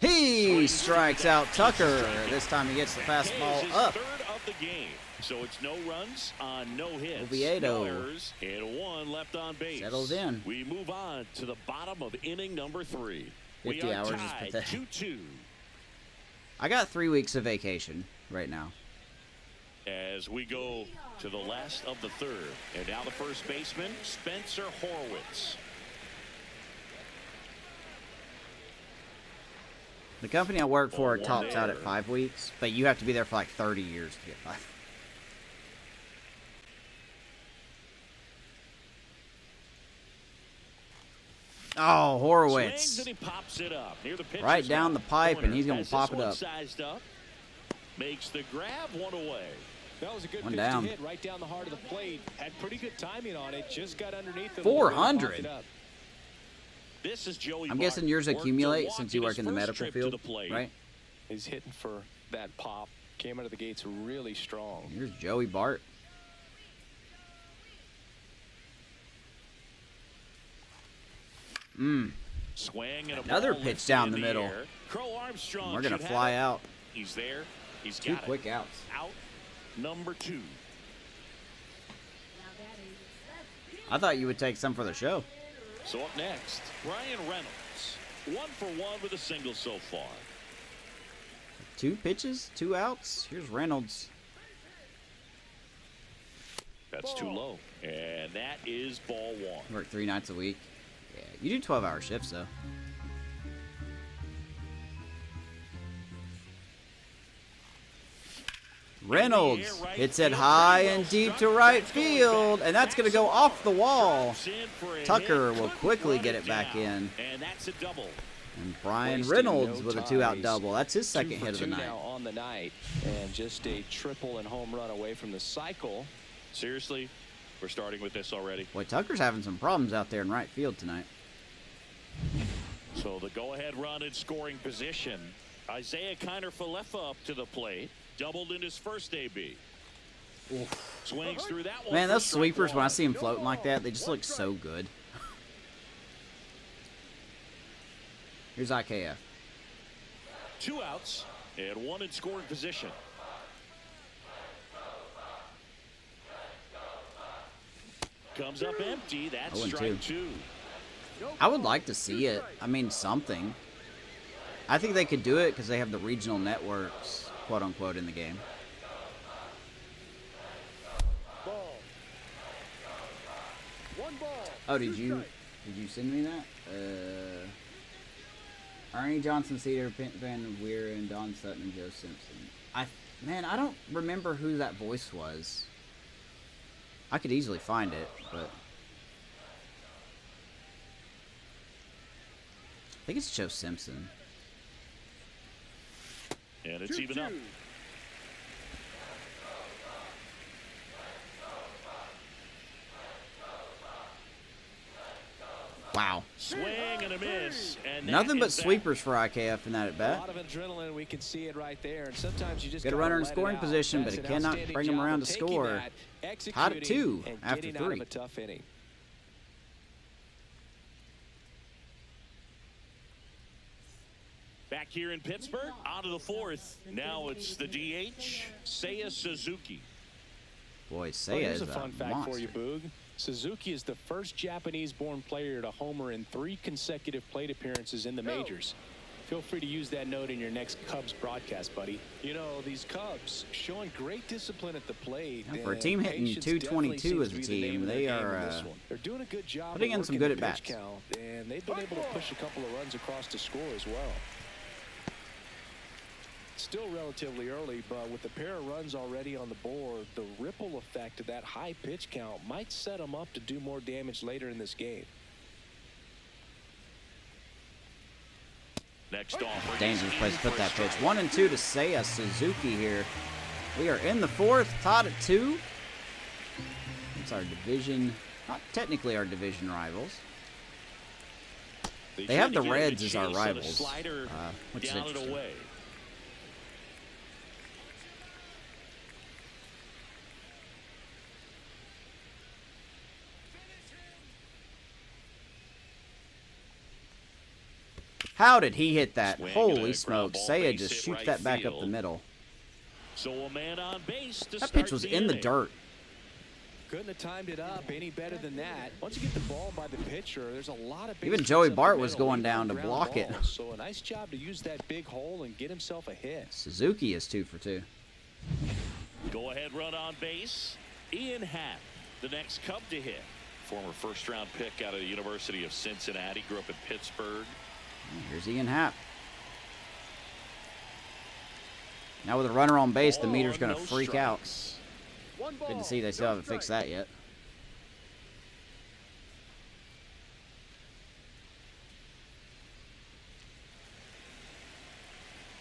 He strikes out Tucker. This time he gets the That is fastball his up. third of the game. So it's no runs on no hits. Oviedo. No errors, and 1 left on base. Settles in. We move on to the bottom of inning number 3. 50 we are hours is tied pathetic. 2-2. I got 3 weeks of vacation right now. As we go to the last of the third. And now the first baseman, Spencer Horwitz. The company I work for Oh, tops out at there. 5 weeks, but you have to be there for like 30 years to get 5. Oh, Swings Horowitz. and he pops it up near the pitcher's Right down mound. the pipe, and Horner he's gonna has pop this it one up. Sized up. Makes the grab, 1 away. That was a good One pitch down. to hit right down the heart of the plate. Had pretty good timing on it. Just got underneath it. 400. This is Joey. I'm guessing yours accumulate since you work in the medical field, right? He's hitting for that pop. Came out of the gates really strong. Here's Joey Bart. Swing and Another pitch down the middle. Crow Armstrong. We're gonna fly out. He's there. He's Two got quick outs. Out number 2. I thought you would take some for the show. So up next, Brian Reynolds. 1 for 1 with a single so far. 2 pitches, 2 outs. Here's Reynolds. That's too low. And that is ball 1. Work 3 nights a week. Yeah, you do 12-hour shifts though. Reynolds hits it high and deep to right field, and that's going to go off the wall. Tucker will quickly get it back in. And that's a double. And Brian Reynolds with a 2-out double. That's his second hit of the night. Now on the night, and just a triple and home run away from the cycle. Seriously, we're starting with this already. Boy, Tucker's having some problems out there in right field tonight. So the go-ahead run in scoring position. Isaiah Kiner-Falefa up to the plate. Doubled in his first AB. Oof. Swings through that one. Man, those sweepers, when I see them floating like that, they just look so good. Here's IKF. 2 outs and 1 in scoring position. Comes up empty. That's strike 2. I would like to see it. I mean, something. I think they could do it because they have the regional networks, quote unquote, in the game. Ball. 1 ball. Oh, did you send me that? Ernie Johnson, Cedar, Van Weir, and Don Sutton, and Joe Simpson. Man, I don't remember who that voice was. I could easily find it, but I think it's Joe Simpson. And it's even up. Wow. Swing and a miss. And nothing but sweepers for IKF in that at bat. A lot of adrenaline, we can see it right there. And sometimes you just get a runner in scoring position, but it cannot bring him around to score. Tied at 2 after 3. A tough inning. Back here in Pittsburgh, on to the 4th. Now it's the DH, Seiya Suzuki. Boy, Seiya is a fun fact for you, Boog. Suzuki is the first Japanese-born player to homer in 3 consecutive plate appearances in the majors. Feel free to use that note in your next Cubs broadcast, buddy. You know, these Cubs showing great discipline at the plate. Now, for a team hitting 222 as a team, they are they're doing a good job putting in some good at bats. And they've been able to push a couple of runs across to score as well. Still relatively early, but with a pair of runs already on the board, the ripple effect of that high pitch count might set them up to do more damage later in this game. Next off. Dangerous place to put that pitch. 1-2 to Seiya Suzuki here. We are in the 4th, tied at 2. It's our division, not technically our division rivals. They have the Reds as our rivals, which is interesting. How did he hit that? Holy smokes. Seiya just shoots that back up the middle. So a man on base to that pitch was in the dirt. Couldn't have timed it up any better than that. Once you get the ball by the pitcher, there's a lot of even Joey Bart was going down to block it. So a nice job to use that big hole and get himself a hit. Suzuki is 2 for 2. Go ahead run on base. Ian Happ, the next Cub to hit. Former first-round pick out of the University of Cincinnati. Grew up in Pittsburgh. Here's Ian Happ. Now with a runner on base, the meter's going to freak out. Good to see they still haven't fixed that yet.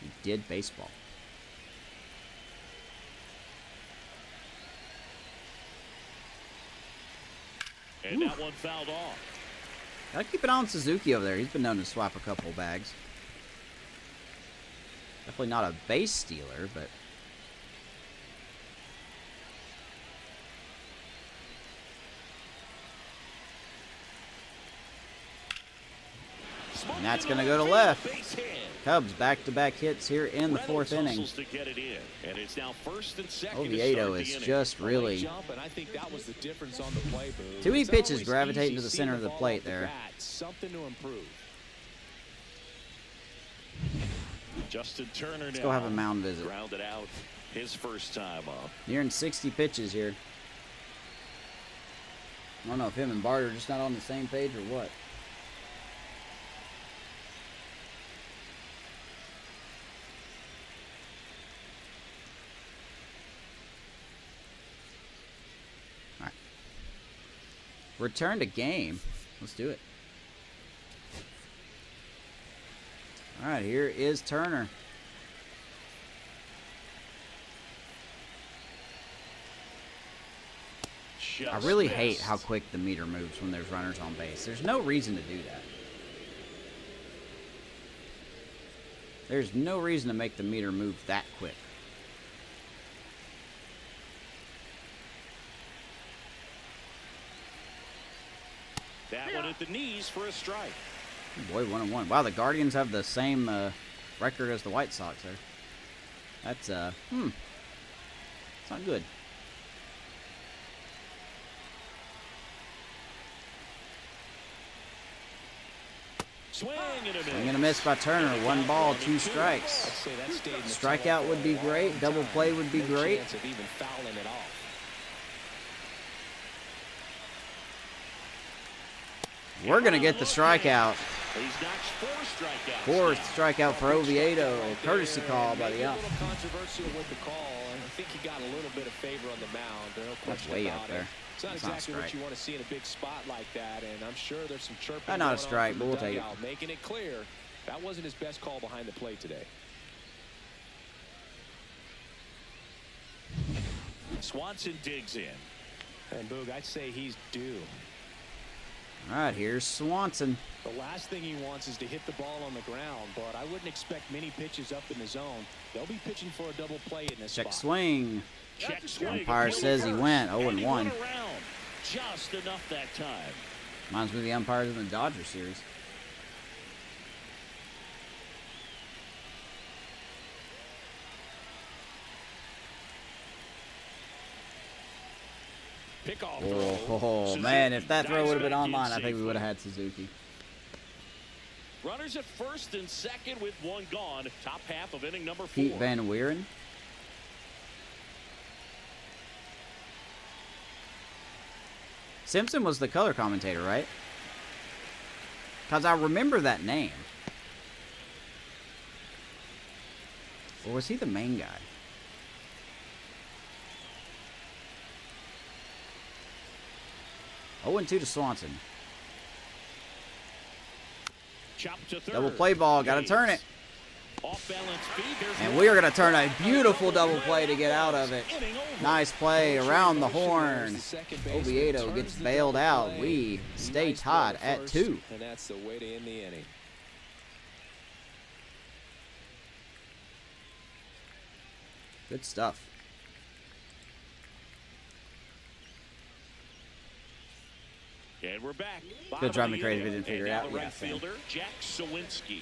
He did baseball. And that one fouled off. Gotta keep an eye on Suzuki over there. He's been known to swap a couple bags. Definitely not a base stealer, but... And that's going to go to left. Cubs back-to-back hits here in the fourth inning. Oviedo is just really... Too many pitches gravitating to the center of the plate there. Something to improve. Justin Turner Let's go have a mound visit. Grounded out his first time up. Nearing 60 pitches here. I don't know if him and Bart are just not on the same page or what. All right. Return to game. Let's do it. All right, here is Turner. I really hate how quick the meter moves when there's runners on base. There's no reason to do that. There's no reason to make the meter move that quick. That one at the knees for a strike. Oh boy, 1-1. Wow, the Guardians have the same record as the White Sox there. That's, it's not good. Swing and a miss by Turner. 1 ball, 2 strikes. Strikeout would be great. Double play would be great. We're going to get the strikeout. Fourth strikeout for Oviedo. A courtesy call by the ump. Controversial with the call. I think he got a little bit of favor on the mound. That's way up there. It's not exactly what you want to see in a big spot like that, and I'm sure there's some chirping. That's not a strike, but we'll take it. Making it clear that wasn't his best call behind the plate today. Swanson digs in. And Boog, I'd say he's due. All right, here's Swanson. The last thing he wants is to hit the ball on the ground, but I wouldn't expect many pitches up in the zone. They'll be pitching for a double play in this Check spot. Swing. Check swing. Umpire says he went 0-1. Just enough that time. Reminds me of the umpires in the Dodgers series. Pickoff Oh, man, if that throw would have been online, I think we would have had Suzuki. Runners at first and second with 1 gone. Top half of inning number 4. Pete Van Wieren. Simpson was the color commentator, right? Because I remember that name. Or was he the main guy? 0-2 to Swanson. Double play ball. Got to turn it. And we are going to turn a beautiful double play to get out of it. Nice play around the horn. Oviedo gets bailed out. We stay tied at 2. And that's the way to end the inning. Good stuff. And we're back. Good job, McCready. Didn't figure it out. The Yeah, right fielder, Jack Sawinski.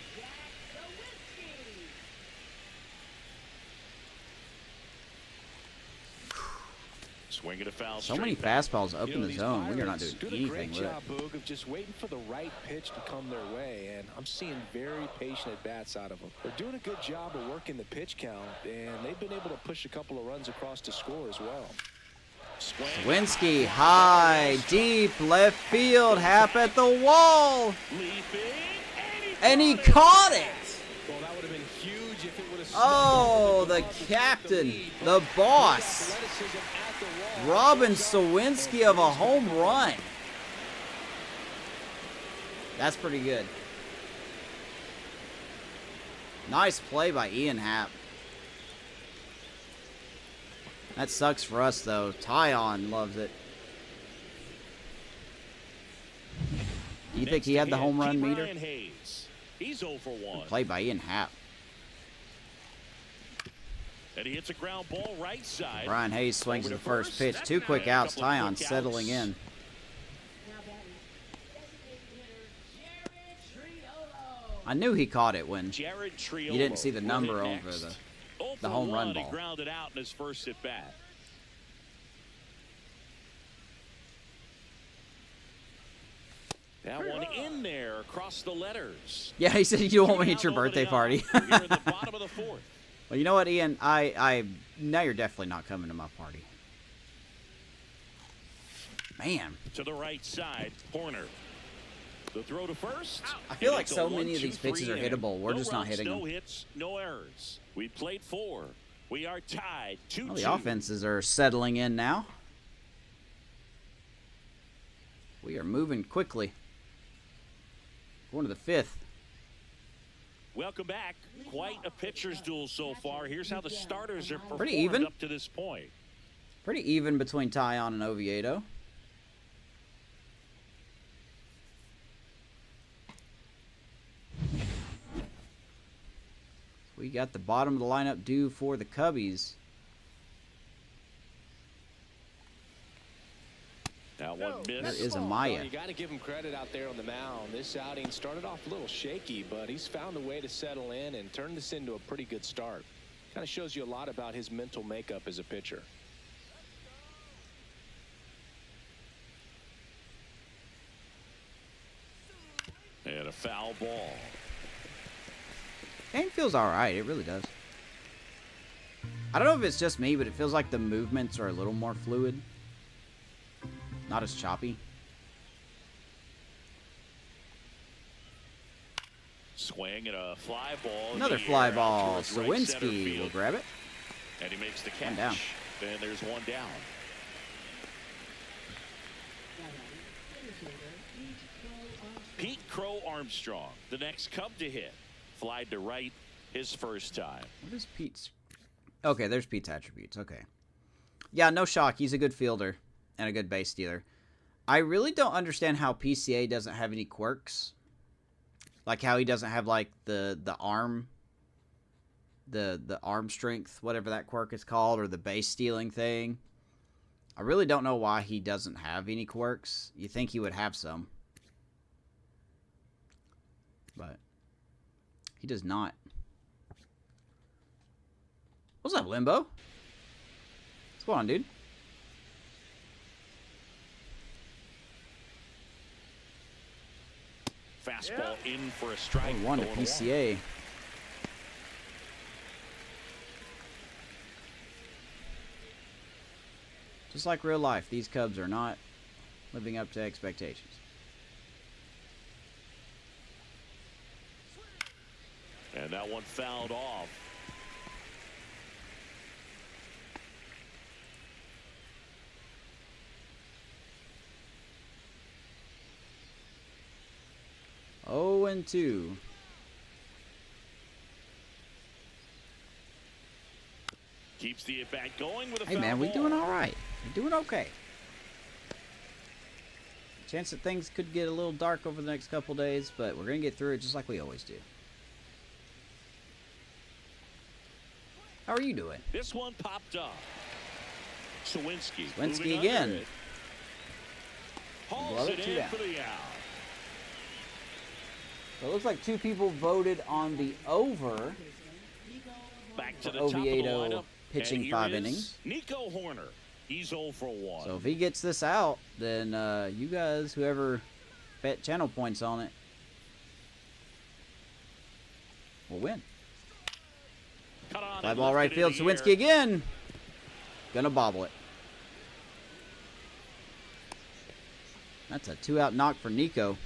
Swinging a foul. So many fastballs up in the zone. We are not doing anything with it. Boog, of just waiting for the right pitch to come their way, and I'm seeing very patient at bats out of them. They're doing a good job of working the pitch count, and they've been able to push a couple of runs across to score as well. Sawinski, high, deep, left field, half at the wall. And he caught it. Well, that would have been huge if it would have. Oh, the captain, the boss. Robin Sawinski of a home run. That's pretty good. Nice play by Ian Happ. That sucks for us, though. Tyon loves it. Do you think he had the home run meter? He's 0 for 1. Played by Ian Happ. And he hits a ground ball right side. Brian Hayes swings at the first pitch. 2 quick outs. Tyon settling in. I knew he caught it when you didn't see the number over the home run ball. He grounded out in his first at bat. That one in there across the letters. Yeah, he said you don't want me at your birthday party. Here in the bottom of the 4th. Well, you know what, Ian? I now you're definitely not coming to my party. Man. To the right side, Horner. The throw to first. I feel like so many of these pitches are hittable. We're just not hitting them. No hits, no errors. We played 4. We are tied 2-2. Well, the offenses are settling in now. We are moving quickly. Going to the 5th. Welcome back. Quite a pitcher's duel so far. Here's how the starters are performed pretty even up to this point. Pretty even between Tyon and Oviedo. We got the bottom of the lineup due for the Cubbies. That one missed. That is a Maya. Well, you got to give him credit out there on the mound. This outing started off a little shaky, but he's found a way to settle in and turn this into a pretty good start. Kind of shows you a lot about his mental makeup as a pitcher. And a foul ball. Game feels all right. It really does. I don't know if it's just me, but it feels like the movements are a little more fluid. Not as choppy. Swing and a fly ball. Another fly ball. Sawinski will grab it. And he makes the catch. One down. And there's one down. Pete Crow Armstrong, the next Cub to hit. Flied to right his first time. What is Pete's? Okay, there's Pete's attributes. Okay. Yeah, no shock. He's a good fielder and a good base stealer. I really don't understand how PCA doesn't have any quirks. Like how he doesn't have like the arm, the arm strength, whatever that quirk is called, or the base stealing thing. I really don't know why he doesn't have any quirks. You think he would have some, but he does not. What's up, Limbo? What's going on, dude? Fastball in for a strike. 1 to PCA. Just like real life, these Cubs are not living up to expectations. And that one fouled off. Oh, and 2. Keeps the at bat going with a Hey foul man, we ball. doing all right. We're doing okay. Chance that things could get a little dark over the next couple days, but we're gonna get through it just like we always do. How are you doing? This one popped up. Sawinski. Sawinski again. Hauls it in for the out. So it looks like 2 people voted on the over. Back to the Oviedo top of the lineup. pitching And 5 here is innings. Nico Horner. He's 0 for 1. So if he gets this out, then you guys, whoever bet channel points on it, will win. Fly ball right field. Sawinski again. Gonna bobble it. That's a 2-out knock for Nico.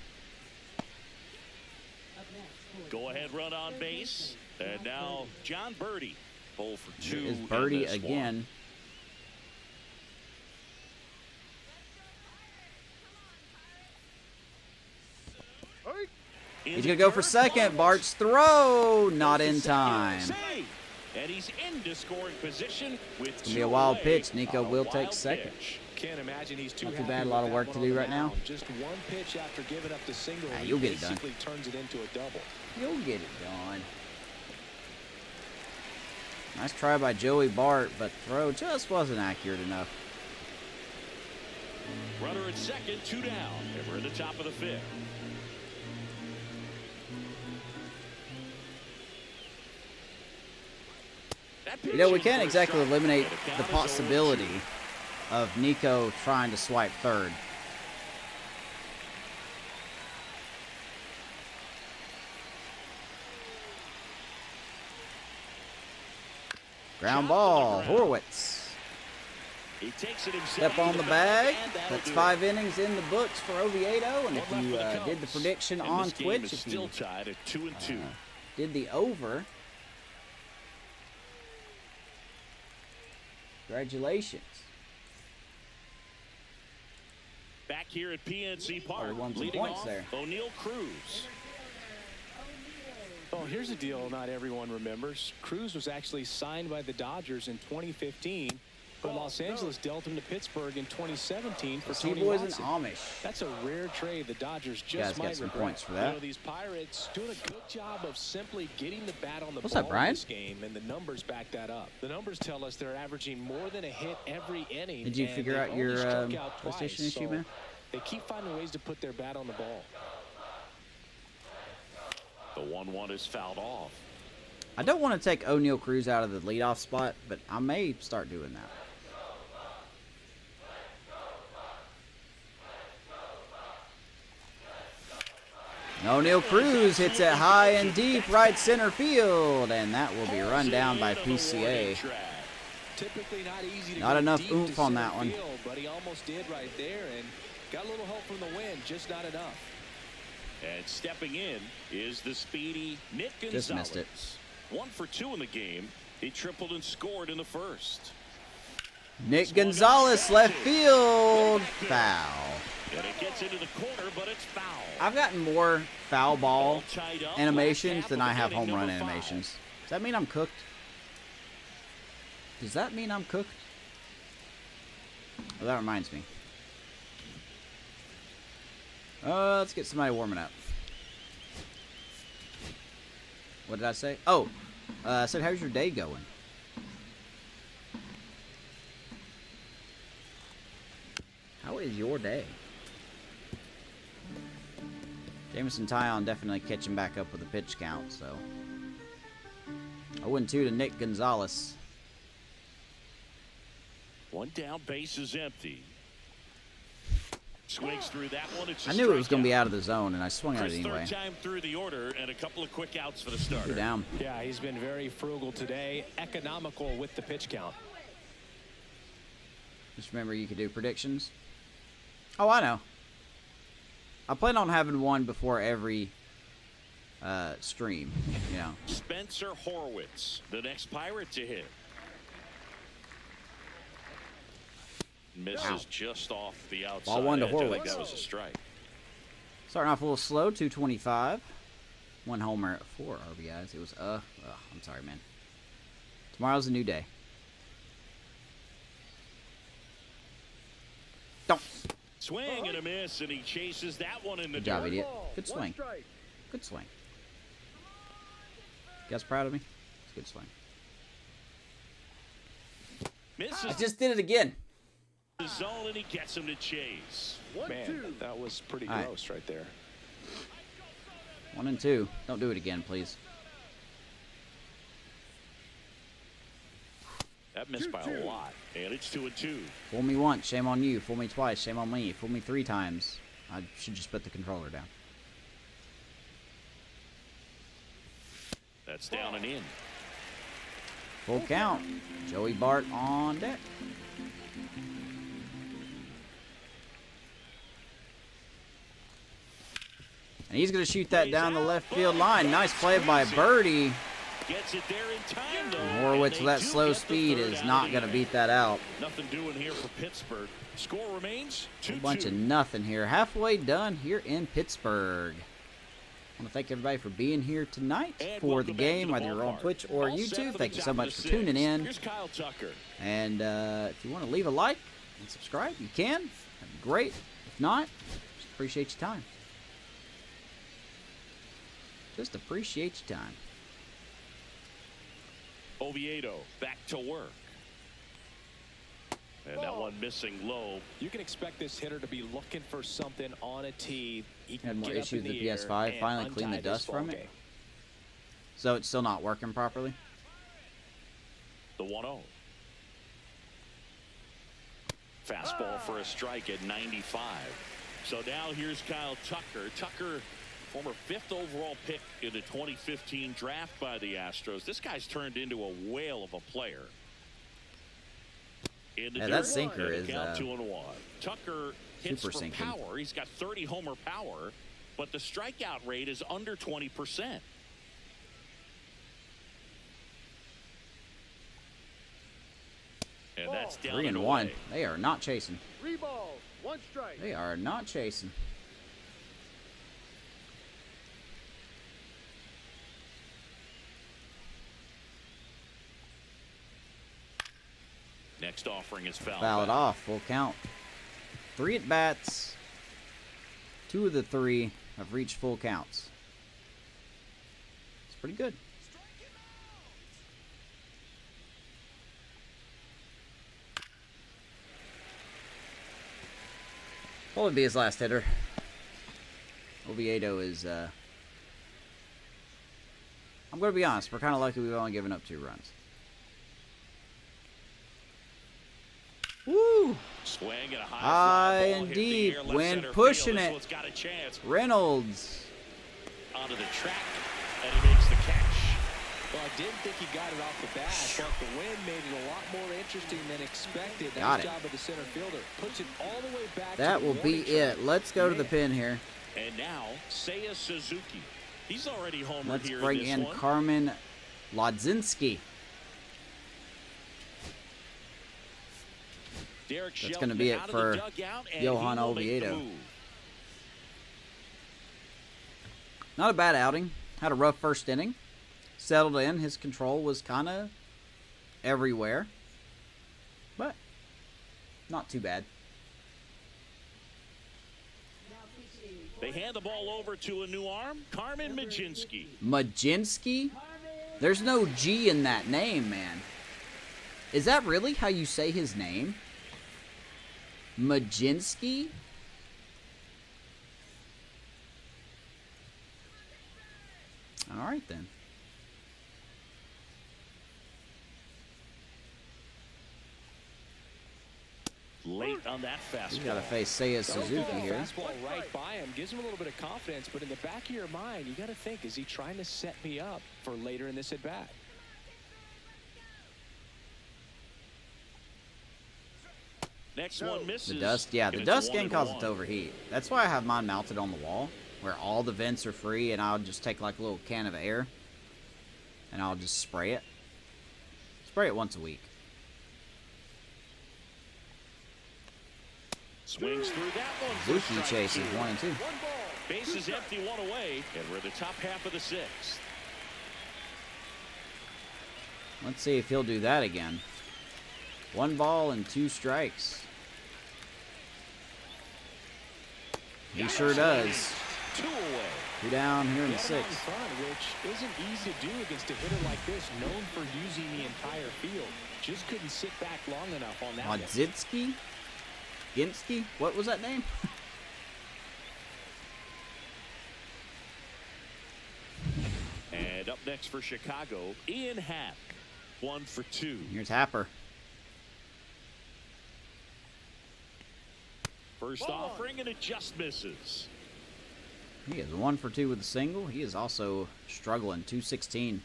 Go ahead, run on base. And now John Birdie. 0 for 2. Is Birdie again. He's going to go for second. Bart's throw. Not in time. And he's into scoring position with it's gonna be a wild pitch. Nico will take second. Can't imagine he's not too bad. A lot of work to do right now. Just one pitch after giving up the single. You'll get it done. Basically turns it into a double. You'll get it done. Nice try by Joey Bart, but throw just wasn't accurate enough. Runner at second, 2 down. And we're in the top of the 5th. You know, we can't exactly eliminate the possibility of Nico trying to swipe third. Ground ball, Horwitz. He takes it Step on the bag. That's 5 innings in the books for Oviedo. And if you did the prediction on Twitch, if you tied at 2-2. Did the over, congratulations. Back here at PNC Park, Won some leading points off, there. O'Neal Cruz. Oh, here's a deal not everyone remembers. Cruz was actually signed by the Dodgers in 2015, but Los Angeles dealt him to Pittsburgh in 2017 for Tony T-Boys and Watson. Amish. That's a rare trade the Dodgers You guys just got might some regret. points for that. You know, these Pirates doing a good job of simply getting the bat on the What's ball up, Brian? in this game, and the numbers back that up. The numbers tell us they're averaging more than a hit every inning. Did you and figure they've out your only struck out twice, PlayStation issue, so man? they keep finding ways to put their bat on the ball. The 1-1 is fouled off. I don't want to take O'Neal Cruz out of the leadoff spot, but I may start doing that. O'Neal Cruz hits it high and deep right center field, and that will be run down by PCA. Typically not easy to Not go enough deep oomph to on center that one. field, but he almost did right there and got a little help from the wind, just not enough. And stepping in is the speedy Nick Gonzalez. Just missed it. 1 for 2 in the game. He tripled and scored in the first. Nick Gonzalez, left field, foul. And it gets into the corner, but it's foul. I've gotten more foul ball All tied up. animations Last than half I of have inning home run number 5. animations. Does that mean I'm cooked? Does that mean I'm cooked? Well, that reminds me. Let's get somebody warming up. What did I say? Oh, I said, how's your day going? How is your day? Jameson Tyon definitely catching back up with a pitch count, so. 0-2 to Nick Gonzalez. 1 down, base is empty. Swings through that one. It's a I knew it was going to be strikeout. out of the zone, and I swung at it Chris, anyway. third time through the order, and a couple of quick outs for the starter. 2 down. Yeah, he's been very frugal today, economical with the pitch count. Just remember you could do predictions. Oh, I know. I plan on having one before every stream, you know. Spencer Horwitz, the next Pirate to hit. Misses just off the outside. Ball 1 to edge. I think Horwitz. that was a strike. Starting off a little slow, 225. 1 homer, 4 RBIs. It was, I'm sorry, man. Tomorrow's a new day. Don't. Swing and a miss, and he chases that one in the Good job, dirt. idiot. Good swing. Good swing. You guys proud of me? It's a good swing. Misses I just did it again. the zone, and he gets him to chase. Man, that was pretty All right. gross right there. 1 and 2. Don't do it again, please. That missed by a lot, and it's 2-2. Fool me once, shame on you. Fool me twice, shame on me. Fool me 3 times. I should just put the controller down. That's down and in. Full count. Joey Bart on deck. And he's going to shoot that down the left field line. Nice play by Birdie. Gets it there in time, though. Horwitz with that slow speed is not going to beat that out. Nothing doing here for Pittsburgh. Score remains 2-2. A bunch of nothing here. Halfway done here in Pittsburgh. I want to thank everybody for being here tonight And for the welcome back to game, the whether you're on ballpark. Twitch or All set YouTube. for Thank the you so top of much the for tuning sixth. in. Here's Kyle Tucker. And if you want to leave a like and subscribe, you can. That'd be great. If not, just appreciate your time. Just appreciate your time. Oviedo back to work. And that one missing low. You can expect this hitter to be looking for something on a tee. He can Had more get up issues in with the the air PS5. and Finally cleaned the untie this dust from ball it. game. So it's still not working properly. The 1-0. Fastball for a strike at 95. So now here's Kyle Tucker. Tucker, former 5th overall pick in the 2015 draft by the Astros. This guy's turned into a whale of a player. In the Yeah, dirt, that sinker and a is, count 2-1. Tucker hits super for sinking. power. He's got 30 homer power, but the strikeout rate is under 20%. And that's down 3 and and 1. away. They are not chasing. 3 balls, 1 strike. They are not chasing. Next offering is foul. Foul it off. Full count. 3 at bats. 2 of the 3 have reached full counts. It's pretty good. What would be his last hitter? Oviedo is, I'm going to be honest. We're kind of lucky we've only given up 2 runs. Woo! Swing and a high High fly ball and hit the deep air, left when center pushing field. This it. one's got a chance. Reynolds. Onto the track, and he makes the catch. Well, I didn't think he got it off the bat, but the wind made it a lot more interesting than expected. Got Nice it. job of the center fielder. Puts it all the way back That to the will be warning track. it. Let's go to the Man. pin here. And now, Seiya Suzuki. He's already homered Let's here bring in this in one. Carmen Lodzinski. Derek That's Shelton gonna be it out of for the dugout, and Johan he will make the Oviedo. move. Not a bad outing. Had a rough first inning. Settled in. His control was kind of everywhere. But not too bad. They hand the ball over to a new arm, Carmen Majinski. Majinski? There's no G in that name, man. Is that really how you say his name? Majinski? All right, then. Late on that fastball. He's got to face Seiya Suzuki here. Fastball right by him gives him a little bit of confidence, but in the back of your mind, you got to think: is he trying to set me up for later in this at bat? Next one misses. The dust, yeah, the and dust it's can cause it 1-1. to overheat. That's why I have mine mounted on the wall, where all the vents are free, and I'll just take like a little can of air, and I'll just spray it. Spray it once a week. Swings through that one. for Zuki strike chases 2. 1 and 2. 1 ball. Bases empty, 1 away, and we're in the top half of the 6th. Let's see if he'll do that again. 1 ball and 2 strikes. He sure does. 2 away. 2 down here in the Get him out in 6th. front, which isn't easy to do against a hitter like this, known for using the entire field. Just couldn't sit back long enough on that one. Lodzinski? Ginsky? What was that name? And up next for Chicago, Ian Happ. 1 for 2. Here's Happer. First offering, and it just misses. He is 1 for 2 with a single. He is also struggling. 216.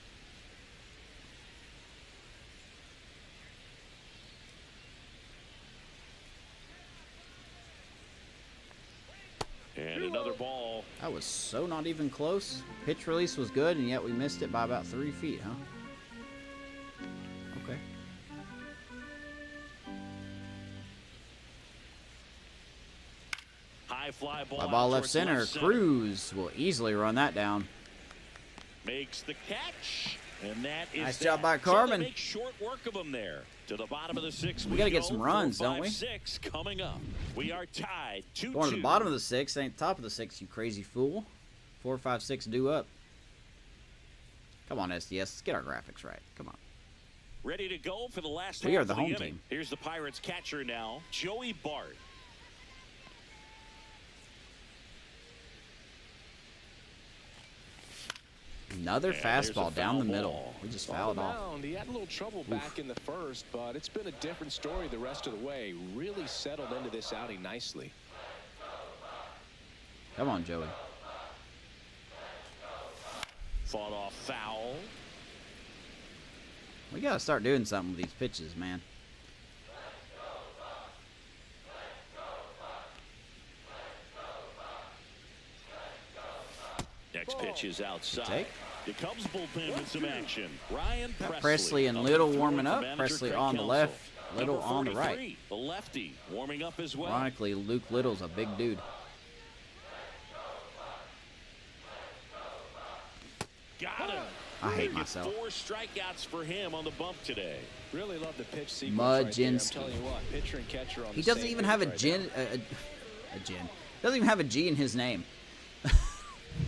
And another ball. That was so not even close. Pitch release was good, and yet we missed it by about 3 feet, huh? Okay. High High fly ball. Fly ball out left towards center. Cruz will easily run that down. Makes the catch. And that is nice job by Carmen. So they make short work of them there. To the bottom of the 6th. We got to get some runs, don't we? 6 coming up. We are tied 2-2. Going to the bottom of the 6th, ain't the top of the 6th, you crazy fool. 4, 5, 6 due up. Come on, SDS. Let's get our graphics right. Come on. Ready to go for the last We half are the of home inning. team. Here's the Pirates catcher now, Joey Bart. Another And fastball down the ball. middle. We just fouled off. He had a little trouble back in the first, but it's been a different story the rest of the way. Really settled into this outing nicely. Come on, Joey. Fought off foul. We got to start doing something with these pitches, man. Next pitch is outside. Take. The Cubs bullpen with some action. Ryan Got Presley. Presley and Little warming up. Presley on the left, Little Number on the 43, right. The lefty warming up as well. Ironically, Luke Little's a big dude. Got him. I hate Get myself. 4 strikeouts for him on the bump today. Really love the pitch sequence right there. I'm Mudzinski. telling you what, pitcher and catcher on He the doesn't same even page have a right gin. A gin. Doesn't even have a G in his name.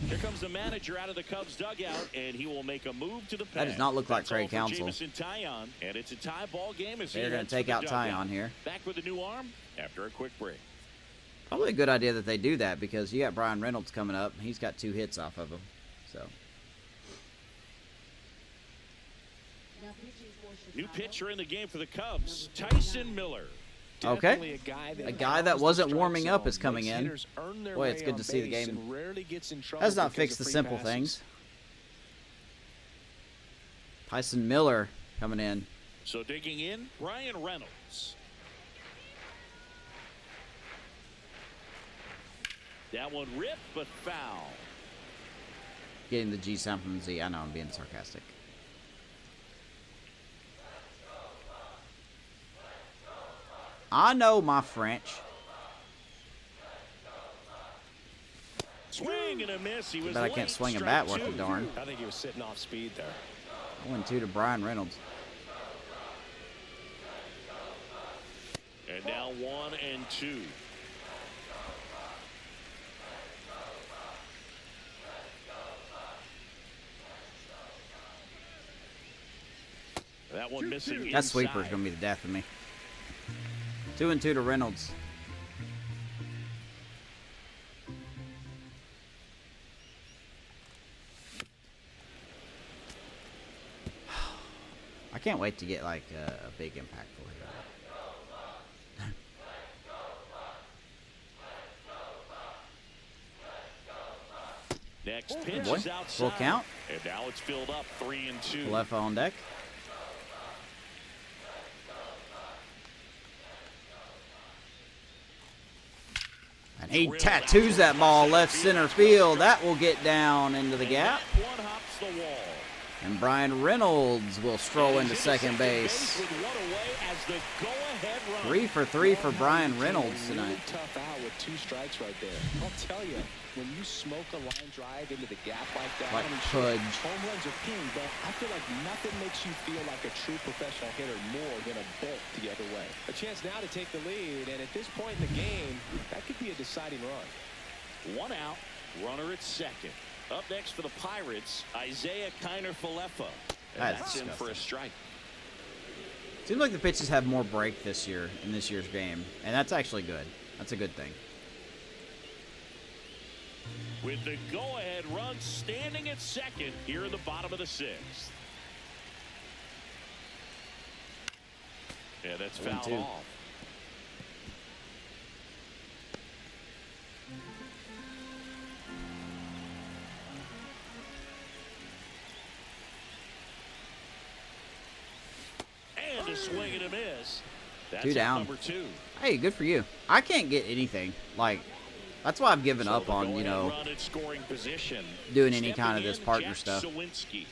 Here comes the manager out of the Cubs dugout, and he will make a move to the pen. That does not look like That's Craig all for Counsell. Jamison Taillon, and it's a tie ball game as They're he going heads to take for the out dugout. Taillon here. Back with a new arm after a quick break. Probably a good idea that they do that because you got Brian Reynolds coming up. He's got 2 hits off of him. So New pitcher in the game for the Cubs, Tyson Miller. okay, a guy that wasn't warming up is coming in. Boy, it's good to see the game. Has not fixed the simple things. Tyson Miller coming in. So digging in, Brian Reynolds. That one ripped, but foul. Getting the G sound from the Z. I know I'm being sarcastic. I know my French. Swing and a miss. He was Bet I can't late, swing a strike bat worth 2. a darn. I think he was sitting off speed there. 0-2 to Brian Reynolds. And now 1-2. That one missing. That sweeper's inside. going to be the death of me. 2-2 to Reynolds. I can't wait to get like a big impactful here. Next pitch Boy, is outside. full count. And now it's filled up 3-2. Left on deck. And he tattoos that ball left center field. That will get down into the gap. And that one hops the wall. And Brian Reynolds will stroll into second base. With one away as the go-ahead run. 3 for 3 for Brian Reynolds Really tonight. tough out with 2 strikes right there. I'll tell you, when you smoke a line drive into the gap like that, Like I mean, Pudge. home runs are king, but I feel like nothing makes you feel like a true professional hitter more than a bolt the other way. A chance now to take the lead, and at this point in the game, that could be a deciding run. 1 out, runner at second. Up next for the Pirates, Isaiah Kiner-Falefa. And That's that's in for a disgusting. strike. Seems like the pitches have more break this year in this year's game, and that's actually good. That's a good thing. With the go-ahead run standing at second here in the bottom of the 6th. Yeah, that's fouled 1-2. off. And a swing and a miss. That's 2 down. Number 2. Hey, good for you. I can't get anything. Like, that's why I've given So up the on, you go-ahead know, run at scoring position. doing any Stepping kind of this in, partner Jack stuff. Sawinski.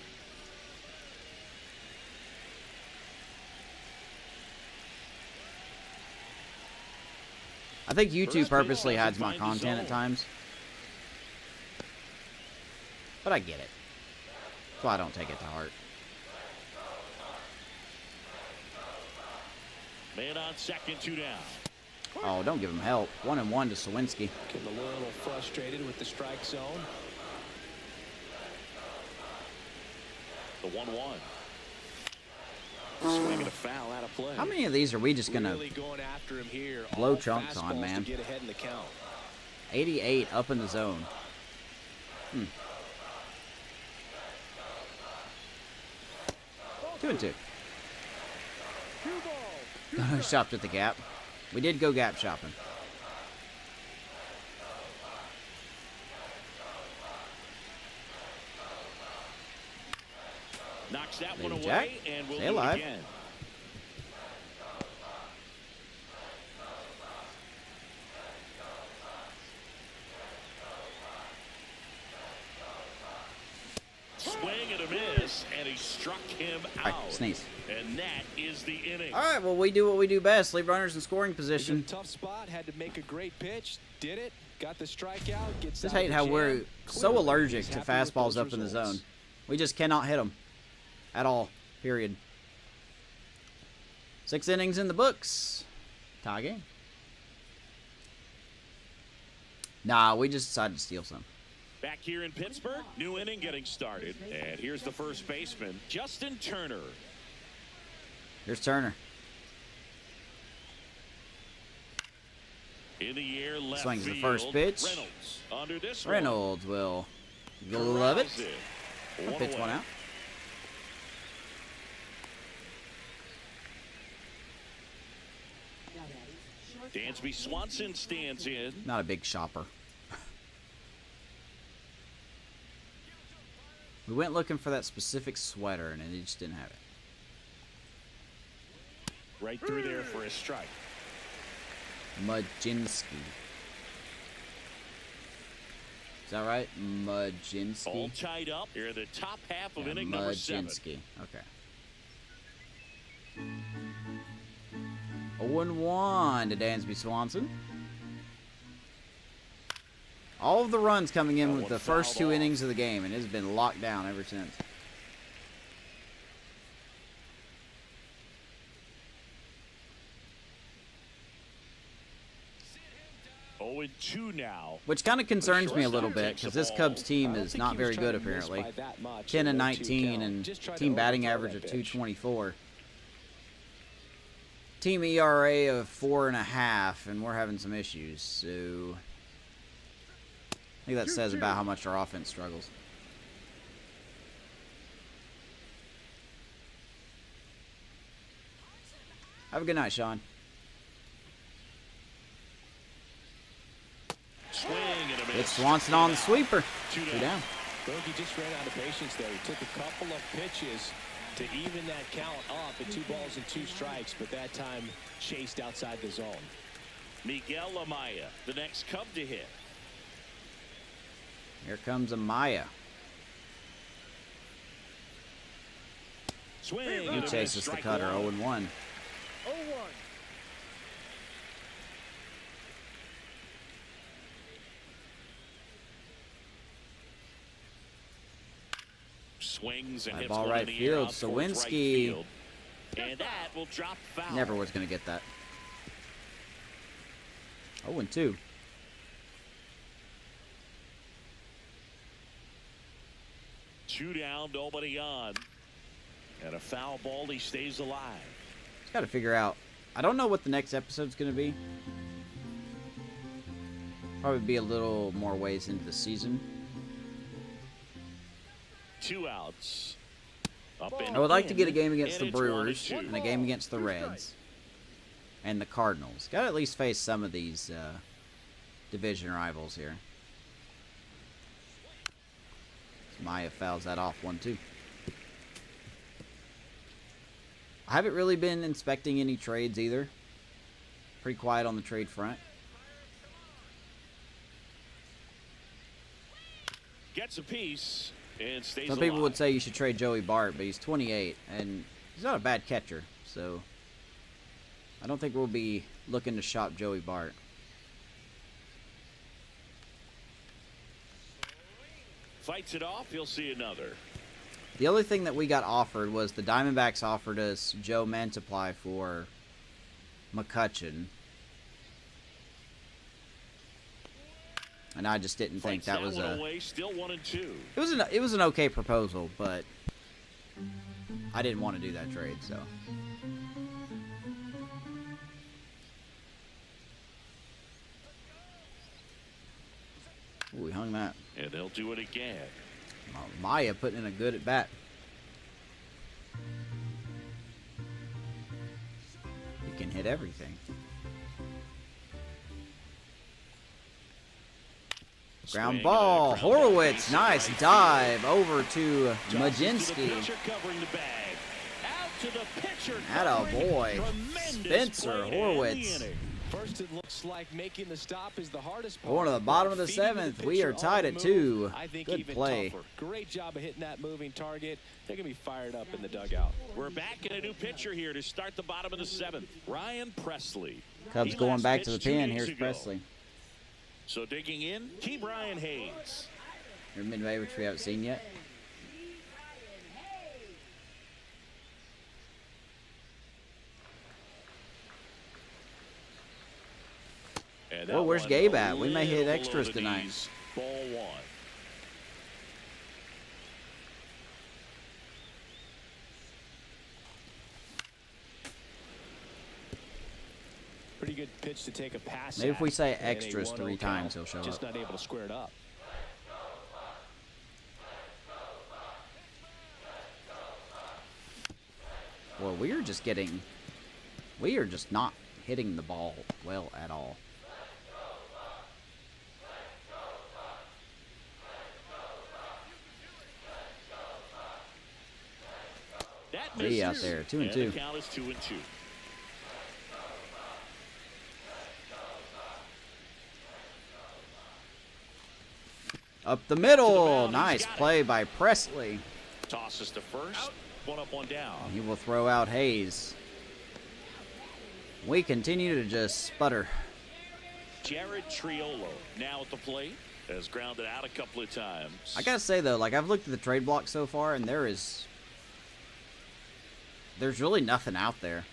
think YouTube First purposely pitch hides doesn't my find the content at zone. times. But I get it. That's why I don't take it to heart. Man on second, 2 down. Oh, don't give him help. 1-1 to Sawinski. Getting a little frustrated with the strike zone. The 1-1. Swing and a foul out of play. How many of these are we just going to Really going after him here. blow All chunks on, fastballs man? to get ahead in the count. 88 up in the zone. 2-2. Shopped at the Gap. We did go Gap shopping. Knocks that Lady one Jack, away, and we'll stay do it alive. again. Swing and a miss, and he struck him All right, out. sneeze. And that is the inning. All right, well, we do what we do best. Leave runners in scoring He's in position. a tough spot. Had to make a great pitch. Did it. Got the strikeout. Gets Just out hate of the how jam. we're so Clearly, allergic he's to happy with fastballs those up in the results. zone. We just cannot hit them. At all. Period. 6 innings in the books. Tie game. Nah, we just decided to steal some. Back here in Pittsburgh, new inning getting started. And here's the first baseman, Justin Turner. Here's Turner. In the air, left Swings the field. first pitch. Reynolds under this Reynolds will glove it. One Pitch away. one out. Dansby Swanson stands in. Not a big shopper. We went looking for that specific sweater, and he just didn't have it. Right through there for a strike. Mudzinski. Is that right? All Mudzinski? tied up here in the top half of Yeah, inning number 7. Mudzinski. Okay. 0-1 to Dansby Swanson. All of the runs coming in That with one the first fouled 2 off. innings of the game, and it's been locked down ever since. Oh, and 2 now. Which kind of concerns me a little shortstop bit, takes because the this ball. Cubs I team don't is think not he was very trying good, to miss apparently. by that much. 10 and 1-2 19 count. and Just tried to team batting overthrow average that of pitch. 224. Team ERA of 4.5, and we're having some issues. So I think that says about how much our offense struggles. Have a good night, Sean. Swing and a miss. It's Swanson on the sweeper. 2 2 down. down. Bogey just ran out of patience there. He took a couple of pitches to even that count up at 2 balls and 2 strikes, but that time chased outside the zone. Miguel Amaya, the next Cub to hit. Here comes Amaya. Swing He and a miss. chases the Strike cutter. one. 0-1. 0-1. Swings and Fly hits ball one right in the field. air out towards right Sawinski. field. And that will drop foul. Never was going to get that. 0-2. Two down, nobody on. And a foul ball, he stays alive. Just got to figure out. I don't know what the next episode's going to be. Probably be a little more ways into the season. 2 outs. Up and I would like to in, get a game against and the it's Brewers 1-2. and a game against the Reds and the Cardinals. Got to at least face some of these division rivals here. Maya fouls that off 1-2. I haven't really been inspecting any trades either. Pretty quiet on the trade front. Gets a piece and stays Some alive. people would say you should trade Joey Bart, but he's 28 and he's not a bad catcher. So I don't think we'll be looking to shop Joey Bart. fights it off. He'll see another. The only thing that we got offered was the Diamondbacks offered us Joe Mantiply for McCutcheon. And I just didn't think that was a... Still 1-2. It was an okay proposal, but I didn't want to do that trade, so... Ooh, we hung that. And they'll do it again. Maya putting in a good at bat. He can hit everything. Ground ball. Horowitz, nice dive over to Majinski. Atta boy. Spencer Horowitz. First, it looks like making the stop is the hardest part. Going to the bottom of the seventh. We are tied at 2. Good play. Tougher. Great job of hitting that moving target. They're going to be fired up in the dugout. We're back in a new pitcher here to start the bottom of the 7th. Ryan Presley. Cubs going back to the pen. Here's Presley. So digging in, T. Brian Hayes. Your midway, which we haven't seen yet. Well, where's Gabe at? We may hit extras tonight. Ball 1. Pretty good pitch to take a pass. Maybe if we say extras 3 times, he'll show up. Just not able to square it up. Well, we are just not hitting the ball well at all. Hey, out there, 2-2. The count is 2-2. Up the middle, nice play by Presley. Tosses to first, 1 up, 1 down. He will throw out Hayes. We continue to just sputter. Jared Triolo now at the plate has grounded out a couple of times. I gotta say though, like I've looked at the trade block so far, and there's really nothing out there.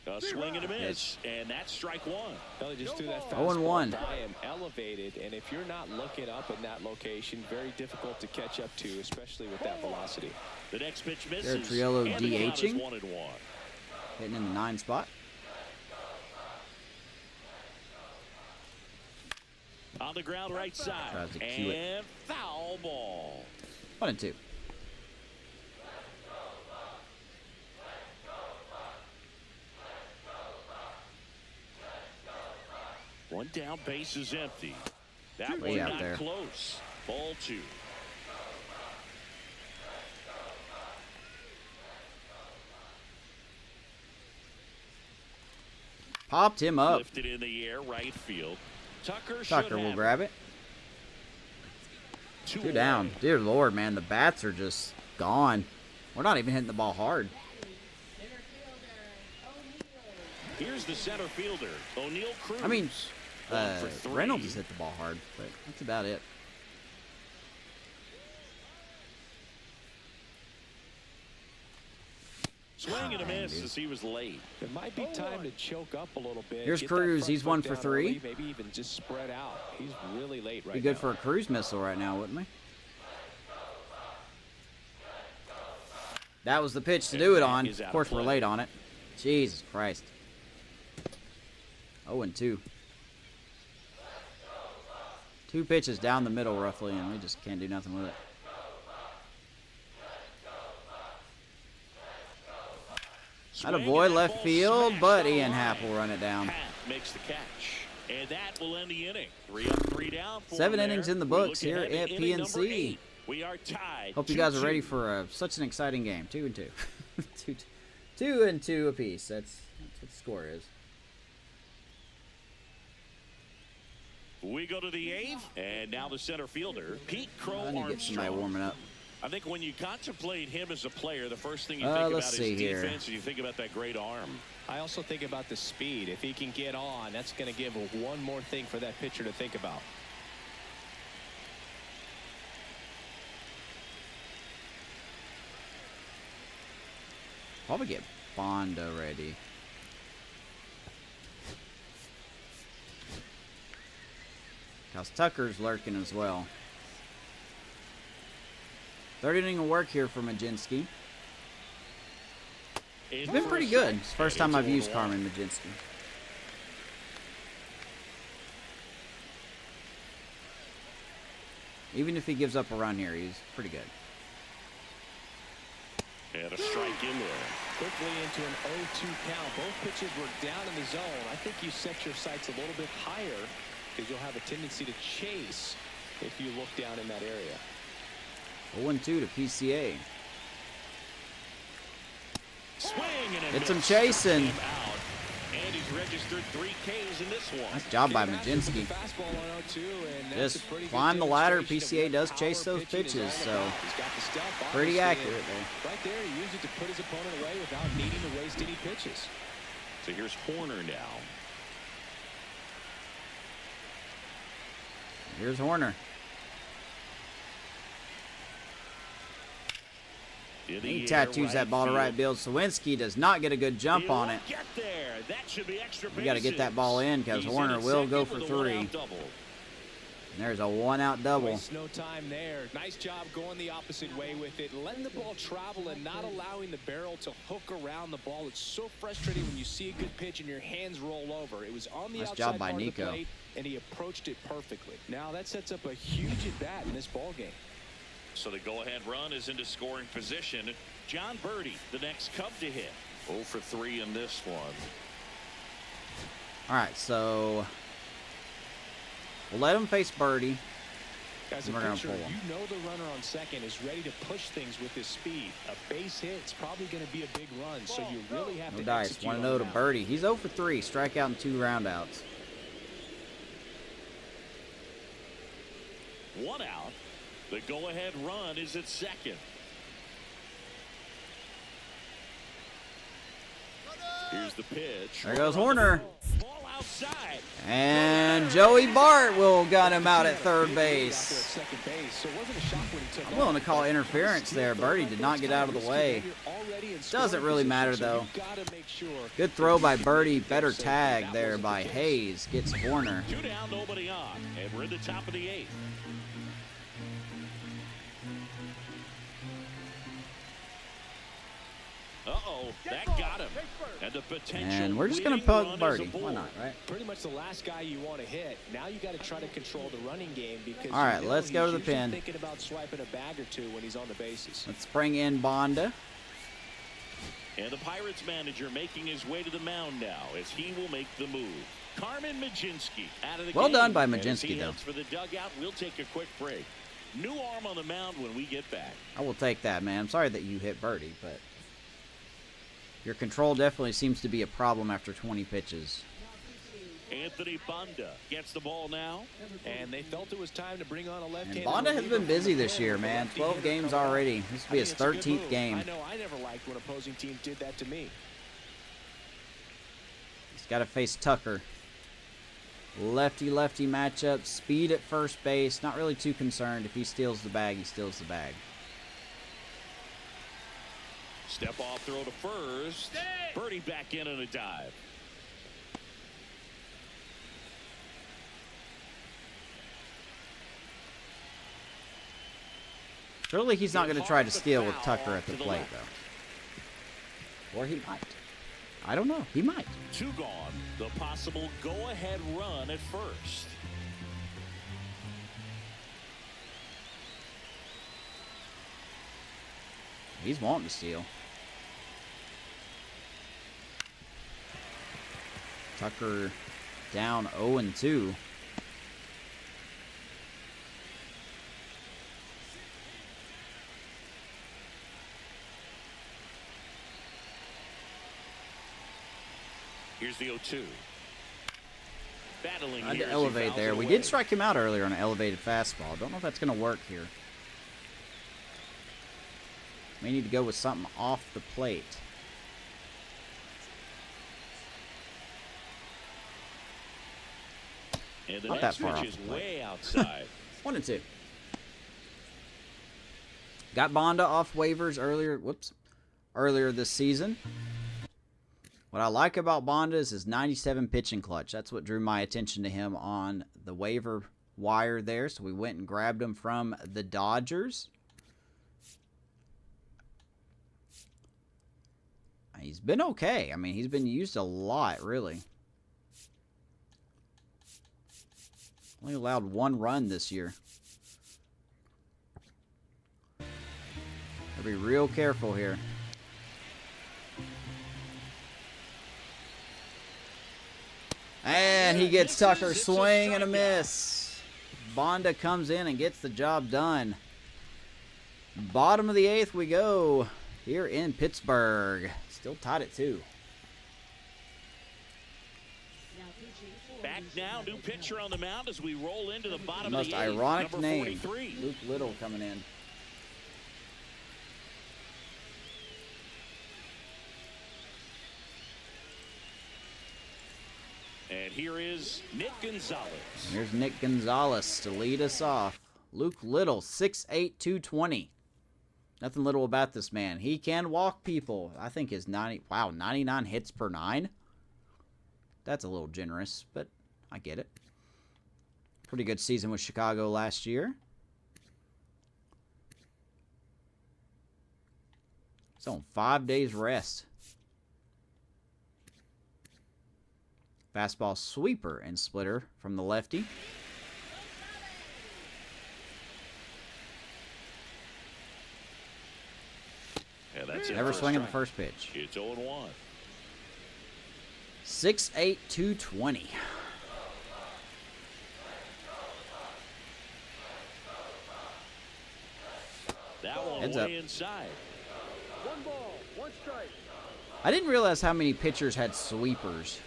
A swing and a miss, and that's strike 1. They just threw that fastball. 0-1. I am elevated, and if you're not looking up in that location, very difficult to catch up to, especially with that velocity. The next pitch misses. Triolo and the count is DHing. 1-1. Hitting in the 9 spot. On the ground right side. Tries to cue it. And foul ball. 1-2. One down, base is empty. That Way one out not there. close. Ball 2. Popped him up. Lifted in the air, right field. Tucker will grab it. 2 down. Dear Lord, man, the bats are just gone. We're not even hitting the ball hard. Here's the center fielder, O'Neal Cruz. I mean, 1 for 3. Reynolds has hit the ball hard, but that's about it. Swing and a miss as he was late. It might be time to choke up a little bit. Here's Get that Cruz. front He's foot 1 for down 3. early, maybe even just spread out. He's really late right Be good now. for a cruise missile right now, wouldn't we? That was the pitch to do it on. Of course, we're late on it. Jesus Christ. 0-2. 2 pitches down the middle, roughly, and we just can't do nothing with it. Attaboy, left field, but Ian Happ will run it down. Happ makes the catch, and that will end the inning. 3 up, 3 down. 7 innings in the books here at PNC. We are tied. Hope you guys are ready for such an exciting game. 2-2. 2-2 apiece. That's what the score is. We go to the 8th, and now the center fielder, Pete Crow I need to get somebody Armstrong. warming up. I think when you contemplate him as a player, the first thing you think about is defense, and you think about that great arm. I also think about the speed. If he can get on, that's going to give one more thing for that pitcher to think about. Probably get Bonda ready. Because Tucker's lurking as well. Third inning of work here for Mlodzinski. It's been pretty good. It's the first time I've used Carmen Mlodzinski. Even if he gives up a run here, he's pretty good. And a strike in there. Quickly into an 0-2 count. Both pitches were down in the zone. I think you set your sights a little bit higher because you'll have a tendency to chase if you look down in that area. 0-2 to PCA. Swing and Get some chasing. And he's registered 3 Ks in this one. Nice job by Mlodzinski. Just climb the ladder. PCA does chase those pitches, so pretty accurate there. Right there, he used it to put his opponent away without needing to waste any pitches. So here's Horner now. Here's Horner. He tattoos that ball to right field. Sawinski does not get a good jump on it. We got to get that ball in because Horner will go for 3. And there's a 1-out double. Waste no time there. Nice job going the opposite way with it, letting the ball travel and not allowing the barrel to hook around the ball. It's so frustrating when you see a good pitch and your hands roll over. It was on the outside part of the plate, and he approached it perfectly. Now that sets up a huge at bat in this ball game. So the go-ahead run is into scoring position. John Birdie, the next Cub to hit. 0 for 3 in this one. All right, so we'll let him face Birdie. As a pitcher, you know the runner on second is ready to push things with his speed. A base hit, it's probably going to be a big run, so you really have to execute. 1-0 to Birdie. He's 0 for 3, strikeout and 2 roundouts. 1 out. The go-ahead run is at second. Here's the pitch. There goes Horner. Ball outside. And Joey Bart will gun him out at third base. I'm willing to call interference there. Birdie did not get out of the way. Doesn't really matter, though. Good throw by Birdie. Better tag there by Hayes. Gets Horner. 2 down, nobody on. And we're in the top of the 8th. Uh-oh, that got him. And the potential. And we're just going to poke Birdie. Why not, right? Pretty much the last guy you want to hit. Now you got to try to control the running game because all right, let's go to the pin. Thinking about swiping a bag or 2 when he's on the bases. Let's bring in Bonda. And the Pirates manager making his way to the mound now as he will make the move. Carmen Mlodzinski out of the game. Well done by Mlodzinski, though. For the dugout, we'll take a quick break. New arm on the mound when we get back. I will take that, man. I'm sorry that you hit Birdie, but your control definitely seems to be a problem after 20 pitches. Anthony Bonda gets the ball now. And they felt it was time to bring on a left-handed. And Bonda has been busy this year, man. 12 games already. This will be his 13th game. I know I never liked when opposing teams did that to me. He's got to face Tucker. Lefty-lefty matchup. Speed at first base. Not really too concerned. If he steals the bag, he steals the bag. Step off throw to first. Birdie back in on a dive. Surely he's not going to try to steal with Tucker at the plate, though. Or he might. I don't know. He might. 2 gone. The possible go-ahead run at first. He's wanting to steal. Tucker down 0-2. Here's the 0-2. Battling Tried to elevate there. We did strike him out earlier on an elevated fastball. Don't know if that's going to work here. We need to go with something off the plate. And the Not next that far pitch off is the plate. way outside. 1-2. Got Bonda off waivers earlier this season. What I like about Bonda is his 97 pitching clutch. That's what drew my attention to him on the waiver wire there. So we went and grabbed him from the Dodgers. He's been okay. I mean, he's been used a lot, really. Only allowed 1 run this year. Gotta be real careful here. And he gets Tucker swing and a miss. Bonda comes in and gets the job done. Bottom of the 8th we go here in Pittsburgh. Still tied at 2. Back now, new pitcher on the mound as we roll into the bottom The of most the 8th. ironic Number name. 43. Luke Little coming in. And here is Nick Gonzalez. Here's Nick Gonzalez to lead us off. Luke Little, 6'8", 220. Nothing little about this man. He can walk people. I think his 99 hits per 9. That's a little generous, but I get it. Pretty good season with Chicago last year. He's on 5 days rest. Fastball sweeper and splitter from the lefty. Yeah, that's it Never for a swinging the strike. first pitch. It's 0-1. 6'8", 220. That one Heads way up. inside. 1 ball, 1 strike. I didn't realize how many pitchers had sweepers.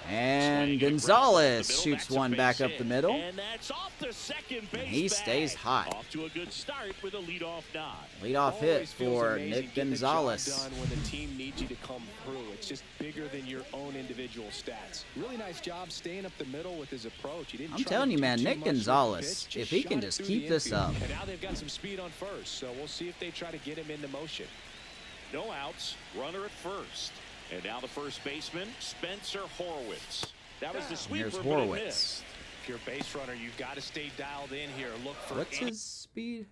And Swing Gonzalez across the middle. shoots That's a one base back up hit. the middle. And that's off the second base He bag. stays hot. Off to a good start with a leadoff nod. Leadoff hit Always feels for amazing Nick getting the job Gonzalez. done when the team needs you to come through. It's just bigger than your own individual stats. Really nice job staying up the middle with his approach. He didn't I'm try telling to you, do man, too Nick much with the Gonzalez, pitch, if he shot can it just through keep the this infield. up. And now they've got some speed on first, so we'll see if they try to get him into motion. No outs. Runner at first. And now the first baseman, Spencer Horwitz. That was the sweeper, Here's but it Horwitz. missed. If you're a base runner, you've got to stay dialed in here. Look for What's his speed?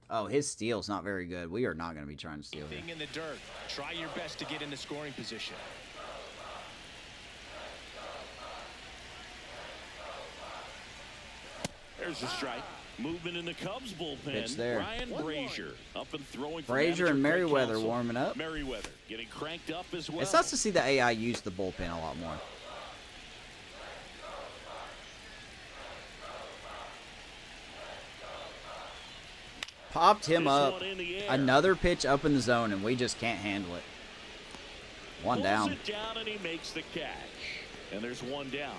Oh, his steal's not very good. We are not going to be trying to steal here. anything in the dirt. Try your best to get into scoring position. There's the strike. Movement in the Cubs bullpen. Pitch there. Ryan Brazier up and throwing. for Brazier and manager Craig Merriweather Counsell. warming up. Merriweather getting cranked up as well. It's nice to see the AI use the bullpen a lot more. Popped him This up. one in the air. Another pitch up in the zone, and we just can't handle it. One Pulls down. it down and he makes the catch. And there's one down.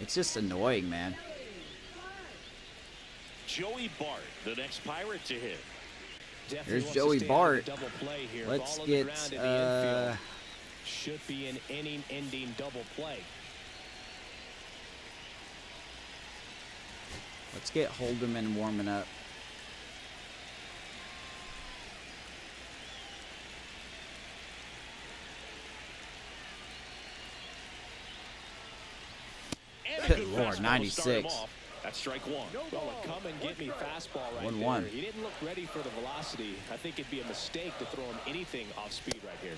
It's just annoying, man. Joey Bart, the next Pirate to hit. Definitely Here's wants to Joey stay out of Bart. the double play here. Let's Ball on the get, ground in the infield. Should be an inning-ending double play. Let's get Holderman warming up. And a Good good Lord, fastball to start him 96. off. That's strike one. Well, a come and get me fastball right 1-1. there. He didn't look ready for the velocity. I think it'd be a mistake to throw him anything off speed right here.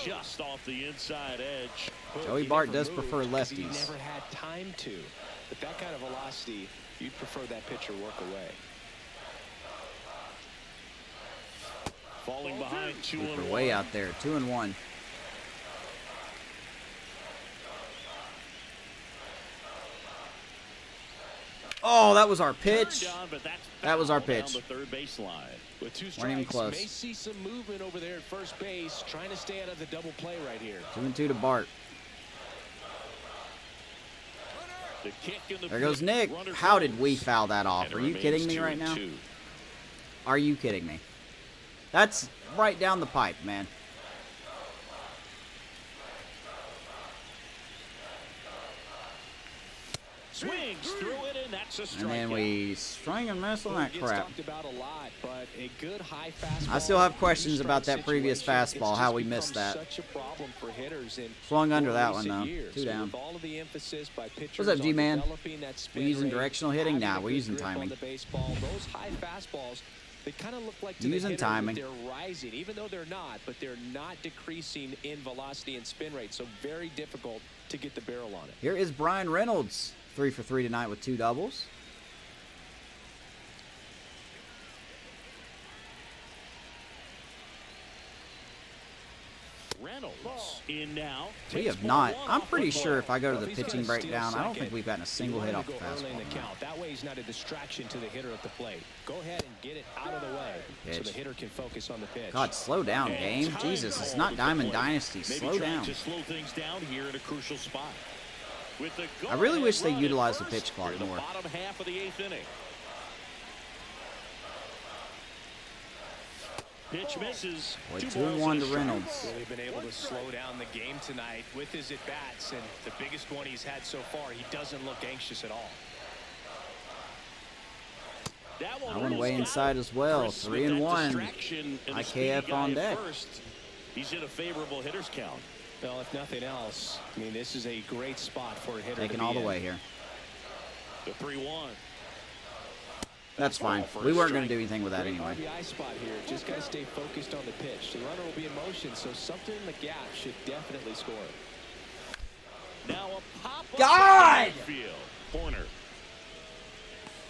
Just off the inside edge. Joey He Bart never does moved prefer 'cause He lefties. never had time to. But that kind of velocity, you'd prefer that pitcher work away. Falling behind 2 We're and way 1. out there. 2-1. Oh, that was our pitch. Turned on, but that's That was our foul down pitch. the third baseline. With 2 Weren't even strikes, close. may see some movement over there at first base, trying to stay out of the double play right here. 2-2 to Bart. The kick in the There goes pit. Nick. Runner How goes. did we foul that off? And it Are you remains kidding me right 2-2. now? Are you kidding me? That's right down the pipe, man. Swings through it, and that's a strikeout. And then we swing and miss on that Gets crap. talked about a lot, but a good high fastball. I still have questions in a about that previous situation, fastball, it's how just we missed become that. Such a problem for hitters in Swung under more that one, recent though. years. 2 down. With all of the emphasis by pitchers What's up, on G-Man? developing that spin We using rate, directional hitting? having Nah, a we're good using grip on timing. the baseball, those high fastballs, they kind of look like to Using the hitter timing. that they're rising, even though they're not, but they're not decreasing in velocity and spin rate, so very difficult to get the barrel on it. Here is Brian Reynolds. 3 for 3 tonight with 2 doubles. Reynolds in now. We Takes have not. ball one I'm off pretty the sure ball. if I go to Well, the if he's pitching gonna steal breakdown, I don't second, think we've gotten a single you hit want off him the to go early in fastball. the count. That way he's not a distraction to the hitter at the plate. Go ahead and get it out of the way so Pitch. the hitter can focus on the pitch. God, slow down, And game. time Jesus, it's called not at the Diamond plate. Dynasty. Maybe Slow trying down. to slow things down here in a crucial spot. With the I really wish they go-ahead run at utilized the first pitch clock here in more. the bottom half of the 8th inning. Pitch misses. Boy, 2 2-1 balls to and a strike. Reynolds. Really been able to slow down the game tonight with his at-bats, and the biggest one he's had so far, he doesn't look anxious at all. That one I went almost way got inside him. as well. Chris with 3-1. that distraction and a IKF speedy guy on at deck. first. He's in a favorable hitter's count. Well, if nothing else, I mean, this is a great spot for a hitter Taking to be all the in. way here. The 3-1. That's fine. Ball for We a weren't going strike. to do anything with that Great anyway. RBI spot here. Just got to stay focused on the pitch. The runner will be in motion, so something in the gap should definitely score. Now a pop up God! field. Corner.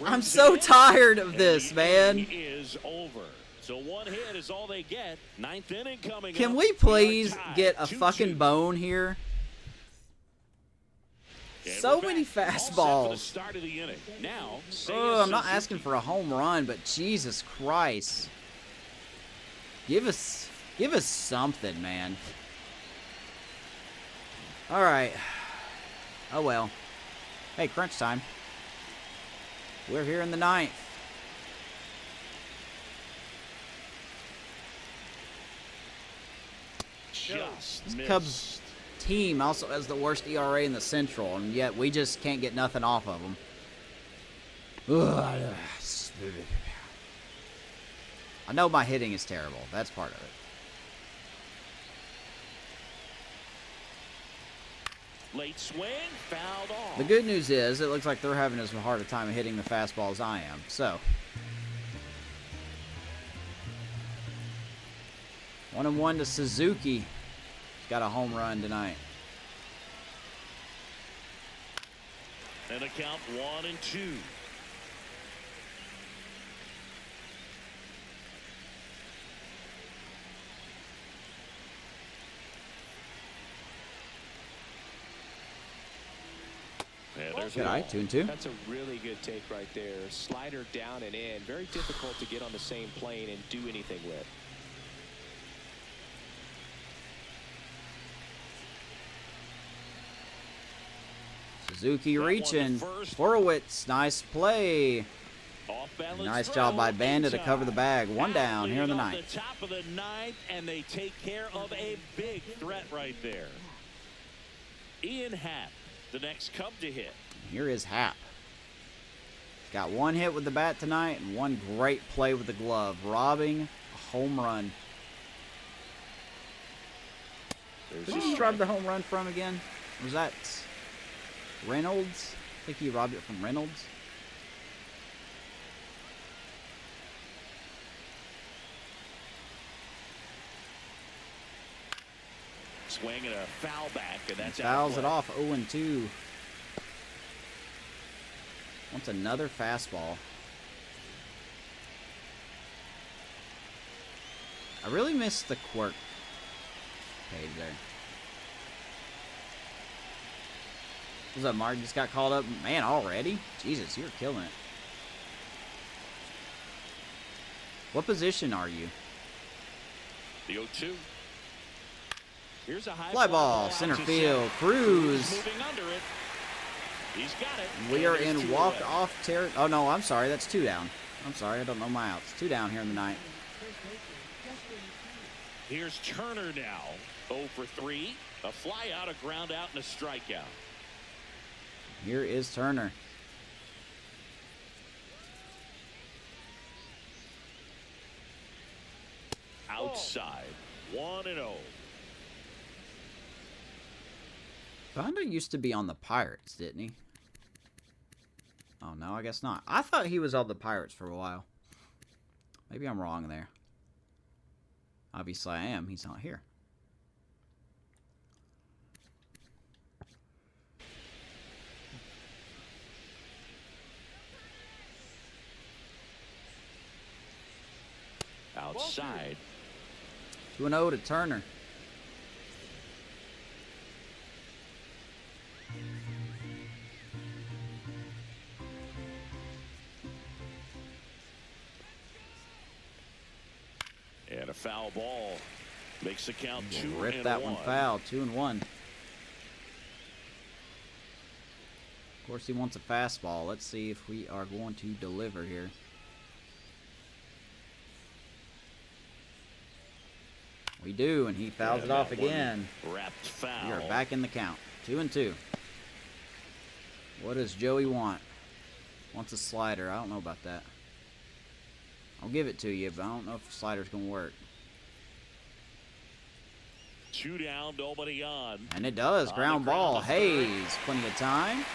I'm so tired of And this, the man. inning is over. So 1 hit is all they get. 9th inning coming Can up. we are please tied, get a 2-2. fucking bone here? And So we're many back. All set for the fastballs. start of the inning. Now, Oh, I'm not asking for a home run, but Jesus Christ. Give us something, man. All right. Oh, well. Hey, crunch time. We're here in the 9th. Just This missed. Cubs team also has the worst ERA in the Central, and yet we just can't get nothing off of them. Ugh. I know my hitting is terrible. That's part of it. Late swing, fouled off. The good news is it looks like they're having as hard a time hitting the fastball as I am. So 1-1 to Suzuki. He's got a home run tonight. And a count 1-2. Yeah, there's Good a eye, ball. 2-2. That's a really good take right there. Slider down and in. Very difficult to get on the same plane and do anything with. Suzuki That one to reaching. first. Horowitz, nice play. Off balance Nice throw, job by in Banda to cover the time. bag. One down Out here in the leading on 9th. the top of the 9th, and they take care of a big threat right there. Ian Happ, the next Cub to hit. Here is Happ. Got one hit with the bat tonight and one great play with the glove, robbing a home run. There's Who a did he strike. rob the home run from again? Was that Reynolds? I think he robbed it from Reynolds. Swing and a foul back, and that's Fouls out it off 0-2. Wants another fastball. I really missed the quirk page there. What's up, Mark? Just got called up. Man, already? Jesus, you're killing it. What position are you? The 0-2. Here's a high Fly ball, out center to field. Cruz. Moving under it. He's got it. We are And there's in two walk-off territory. Oh, no, I'm sorry. That's 2 down. I'm sorry. I don't know my outs. 2 down here in the ninth. Here's Turner now. 0 for 3. A fly out, a ground out, and a strikeout. Here is Turner. Outside. 1-0. Bondo used to be on the Pirates, didn't he? Oh, no, I guess not. I thought he was on the Pirates for a while. Maybe I'm wrong there. Obviously, I am. He's not here. Outside. 2-0 to Turner. And a foul ball. Makes the count 2-1. Rip that one foul. 2-1. Of course, he wants a fastball. Let's see if we are going to deliver here. We do, and he fouls it off again. Wrapped foul. We are back in the count. 2-2. What does Joey want? Wants a slider. I don't know about that. I'll give it to you, but I don't know if the slider's going to work. 2 down, nobody on. And it does. Ground ball. Hayes. Plenty of time.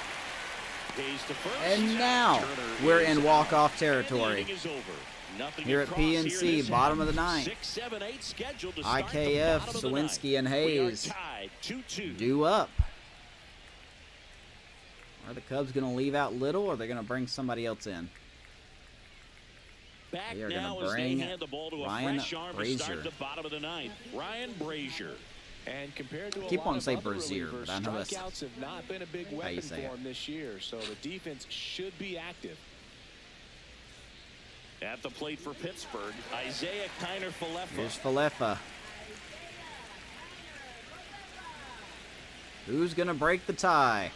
Hayes to first. And now we're in walk-off territory. Here at PNC, bottom of the ninth. 6, 7, 8 scheduled to start IKF, the bottom of the Sawinski, and ninth. We are Hayes tied 2-2. due up. Are the Cubs going to leave out Little, or are they going to bring somebody else in? Back They are now going to as they bring hand the ball to a Ryan fresh arm to Brazier. start the bottom of the ninth. Ryan Brazier. And compared to I keep a lot wanting of to say other Brazier, relievers, but I know that's strikeouts have not been a big how you weapon say for it. him this year, so the defense should be active. At the plate for Pittsburgh, Isaiah Kiner-Falefa. Here's Falefa. Who's going to break the tie?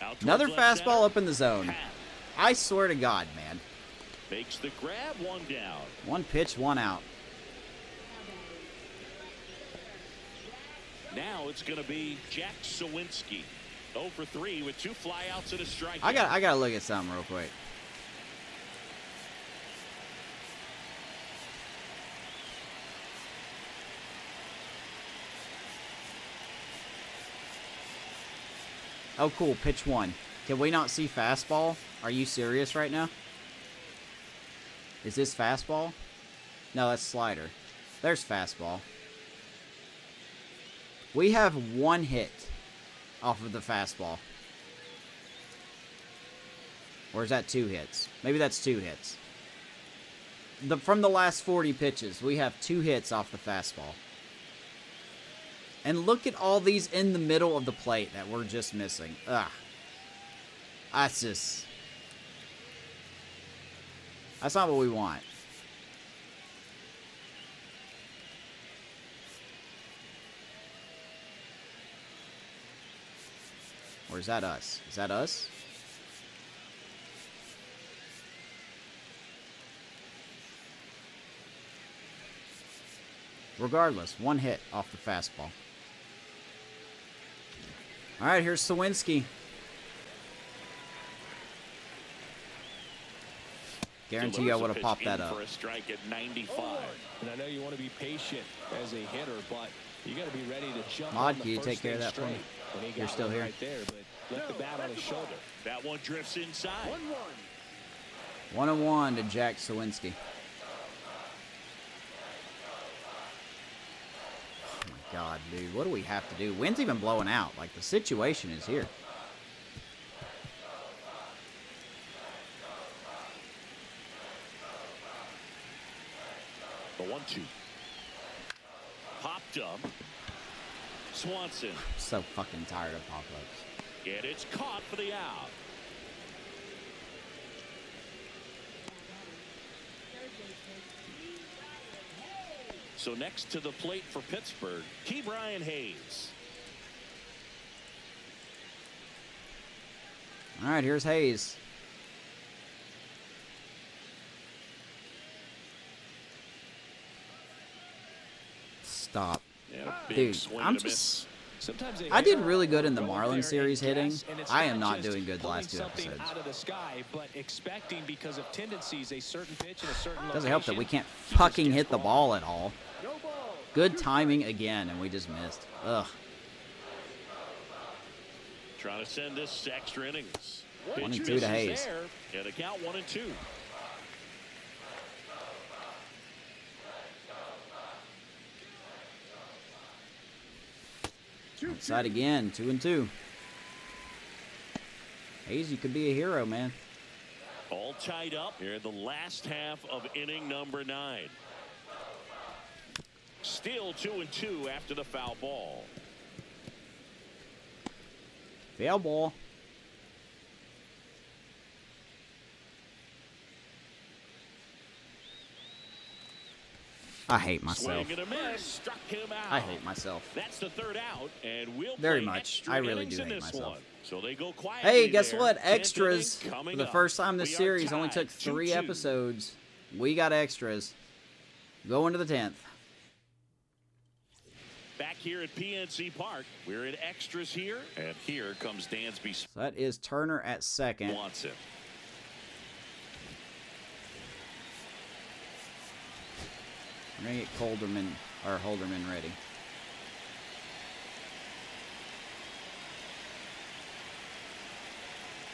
Out Another towards left fastball center. up in the zone. Pat I swear to God, man. makes the grab, 1 down. 1 pitch, 1 out. Now it's going to be Jack Sawinski. 0 for 3 with 2 flyouts and a strikeout. I got to look at something real quick. Oh, cool. Pitch 1. Can we not see fastball? Are you serious right now? Is this fastball? No, that's slider. There's fastball. We have 1 hit off of the fastball. Or is that 2 hits? Maybe that's 2 hits. From the last 40 pitches, we have 2 hits off the fastball. And look at all these in the middle of the plate that we're just missing. Ugh. That's just... That's not what we want. Or is that us? Is that us? Regardless, 1 hit off the fastball. All right, here's Sawinski. Guarantee you I would have popped that up. For a strike at 95. And I know you want to be patient as a hitter, but you got to be ready to jump Mod, on the can you first take care of thing that for me? straight. And he You're got still one here? right there, but left the bat on his shoulder. That one drifts inside. 1-1. 1-1 to Jack Sawinski. Oh my God, dude. What do we have to do? Wind's even blowing out. Like, the situation is here. The 1-2. Popped up. Swanson. So fucking tired of pop-ups. And it's caught for the out. So next to the plate for Pittsburgh, Brian Hayes. All right, here's Hayes. Stop. Yeah, dude, I'm just... I did really good in the Marlins series hitting. I am not doing good the last 2 episodes. Out of the sky, but expecting because of tendencies a certain pitch in a certain location. Doesn't help that we can't fucking hit the ball at all. Good timing again, and we just missed. Ugh. Trying to send this to extra innings. 1-2 to Hayes. And a count 1-2. Outside again, 2-2. Hayes, you could be a hero, man. All tied up here in the last half of inning number 9. Still 2-2 after the foul ball. Foul ball. I hate myself. I hate myself. That's the third out, and we'll very much. I really do hate myself. One. So they go quietly. Hey, guess there. what? Extras. For the first time this we series only took 3 episodes. We got extras. Going to the 10th. Back here at PNC Park, we're in extras here, and here comes Dansby. So that is Turner at second. Wants it. We're going to get Holderman ready.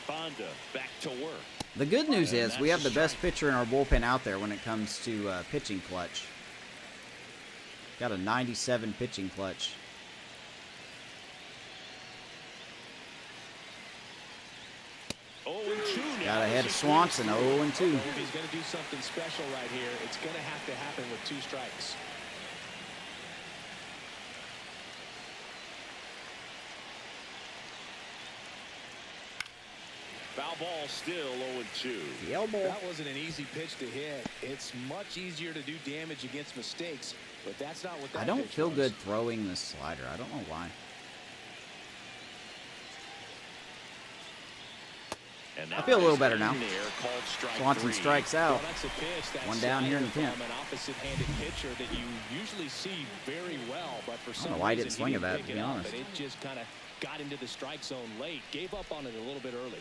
Fonda back to work. The good news is we have the best pitcher in our bullpen out there when it comes to pitching clutch. Got a 97 pitching clutch. Got ahead of Swanson, 0-2. If he's going to do something special right here, it's going to have to happen with 2 strikes. Foul ball still 0-2. The elbow. That wasn't an easy pitch to hit. It's much easier to do damage against mistakes, but that's not what that I don't feel was. good throwing this slider. I don't know why. I feel a little better now. Swanson strikes out. Well, that's a pitch that's 1 down here in the 10th. An opposite-handed pitcher that you usually see very well, but for some I don't know why I reason didn't swing he at that, pick to be it up, honest. and it just kind of got into the strike zone late. Gave up on it a little bit early.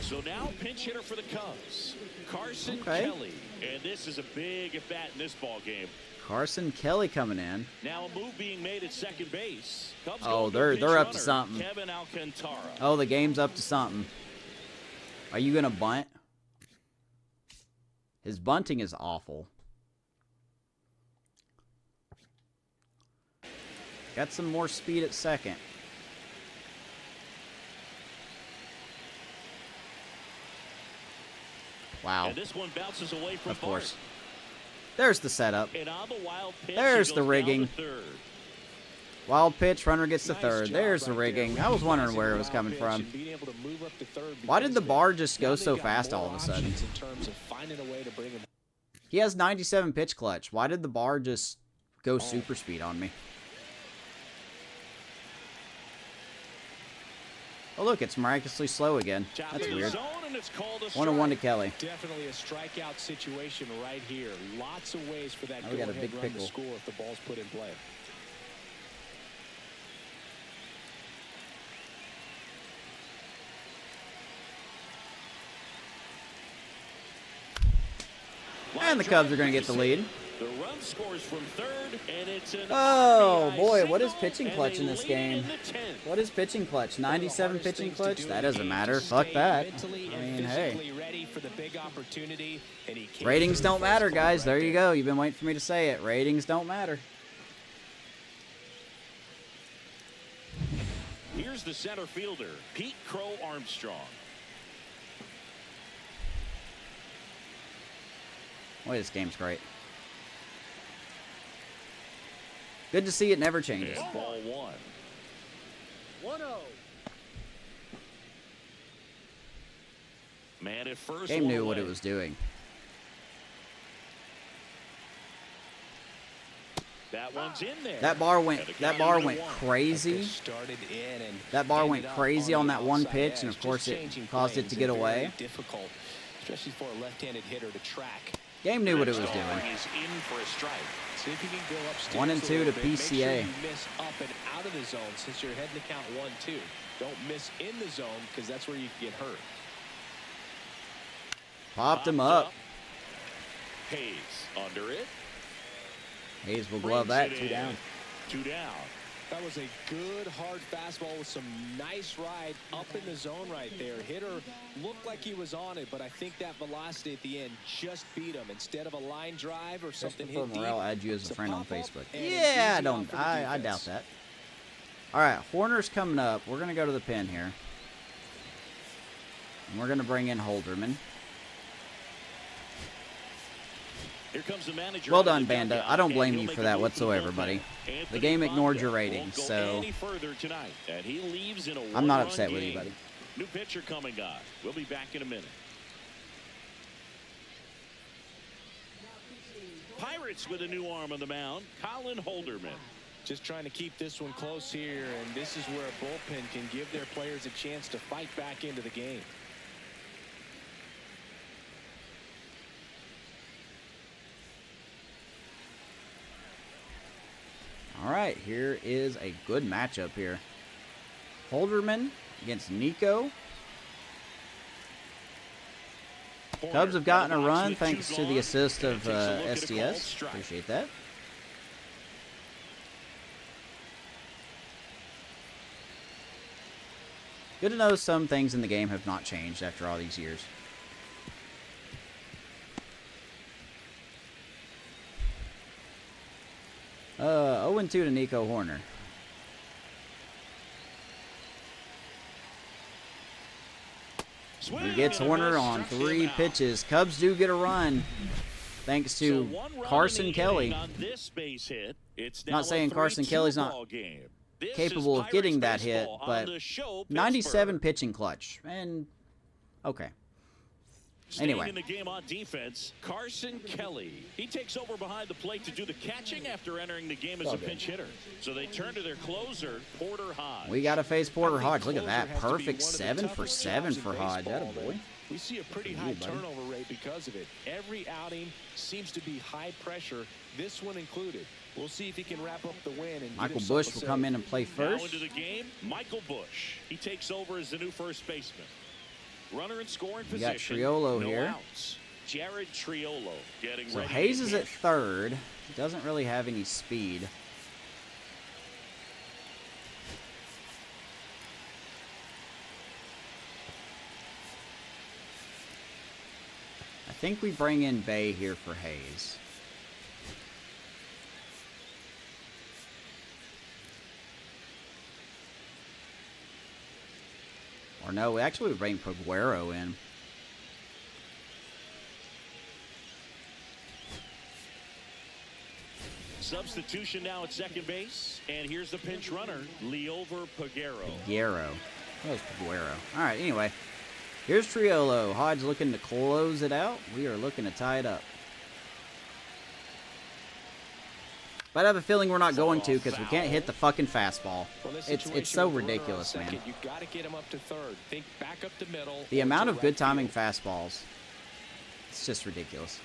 So now pinch hitter for the Cubs, Carson Okay. Kelly, and this is a big at bat in this ball game. Carson Kelly coming in. Now a move being made at second base. Cubs Oh, going to they're up pinch to runner, something. Kevin Alcantara. Oh, the game's up to something. Are you gonna bunt? His bunting is awful. Got some more speed at second. Wow. And this one bounces away from Of course. Bart. There's the setup. And on the wild pitch, There's he the goes rigging. down to third. Wild pitch, runner gets to Nice third. job There's the right rigging. there. I was wondering Utilizing where it the was wild coming pitch from. and being able to move up to third Why did the because bar just now go they've so got fast more all of a sudden? options in terms of finding a way to bring him. He has 97 pitch clutch. Why did the bar just go super speed on me? Oh, look, it's miraculously slow again. That's weird. 1-1 to Kelly. Definitely a strikeout situation right here. Lots of ways for that Now we got a go-ahead big run to pickle. score if the ball's put in play. And the Cubs are going to get the lead. The run scores from third, and it's an Oh, RBI boy, what is single, pitching and clutch they in this lead game? in the 10th. What is pitching clutch? 97 pitching Hardest things clutch? to do That in doesn't games matter. to Fuck stay that. mentally I and mean, hey. physically ready for the big opportunity, and he came Ratings through don't first matter, point guys. right There you go. You've been waiting for me to say it. Ratings don't matter. Here's the center fielder, Pete Crow Armstrong. Boy, this game's great. Good to see it never changes. And ball one. 1-0. Man at first. Game knew one what it away. was doing. That one's in there. That bar went crazy. That bar went crazy on that one pitch, and of course it caused it to get away. Difficult, especially for a left-handed hitter to track. Game knew what it was doing. See if you can go upstairs 1 and 2 to PCA. Make sure you miss up and out of the zone since you're heading to count 1-2. Don't miss in the zone because that's where you can get hurt. Popped him up. Hayes under it. Hayes will glove that. 2 down. 2 down. That was a good, hard fastball with some nice ride up in the zone right there. Hitter looked like he was on it, but I think that velocity at the end just beat him. Instead of a line drive or something hit deep. Morel add you as a friend on Facebook. Yeah, I doubt that. All right, Horner's coming up. We're going to go to the pen here. And we're going to bring in Holderman. Here comes the manager. Well done, Banda. I don't blame you for that whatsoever, buddy. The game ignored your ratings, so I'm not upset with you, buddy. New pitcher coming on. We'll be back in a minute. Pirates with a new arm on the mound, Colin Holderman. Just trying to keep this one close here, and this is where a bullpen can give their players a chance to fight back into the game. All right, here is a good matchup here. Holderman against Nico. Cubs have gotten a run thanks to the assist of SDS. Appreciate that. Good to know some things in the game have not changed after all these years. Uh, 0-2 to Nico Horner. He gets Horner on 3 pitches. Cubs do get a run thanks to Carson Kelly. Not saying Carson Kelly's not capable of getting that hit, but 97 pitching clutch. And, okay. Anyway. In the game on defense, Carson Kelly. He takes over behind the plate to do the catching after entering the game as a pinch hitter. So they turn to their closer, Porter Hodge. We got to face Porter Hodge. Look at that. Perfect 7 for 7 for Hodge. That a boy. We see a pretty high turnover rate because of it. Every outing seems to be high pressure, this one included. We'll see if he can wrap up the win. And Michael Bush will come in and play first. Now into the game, Michael Bush. He takes over as the new first baseman. Runner in scoring position. We got Triolo here. Outs. Jared Triolo getting so ready. Hayes is at third. He doesn't really have any speed. I think we bring in Bay here for Hayes. Or no, actually we bring Paguero in. Substitution now at second base. And here's the pinch runner, Liover Paguero. That was Paguero. All right, anyway. Here's Triolo. Hodge looking to close it out. We are looking to tie it up. But I have a feeling we're not going to because we can't hit the fucking fastball. It's so ridiculous, man. You got to get him up to third. Think back up the middle. The amount of good timing fastballs. It's just ridiculous.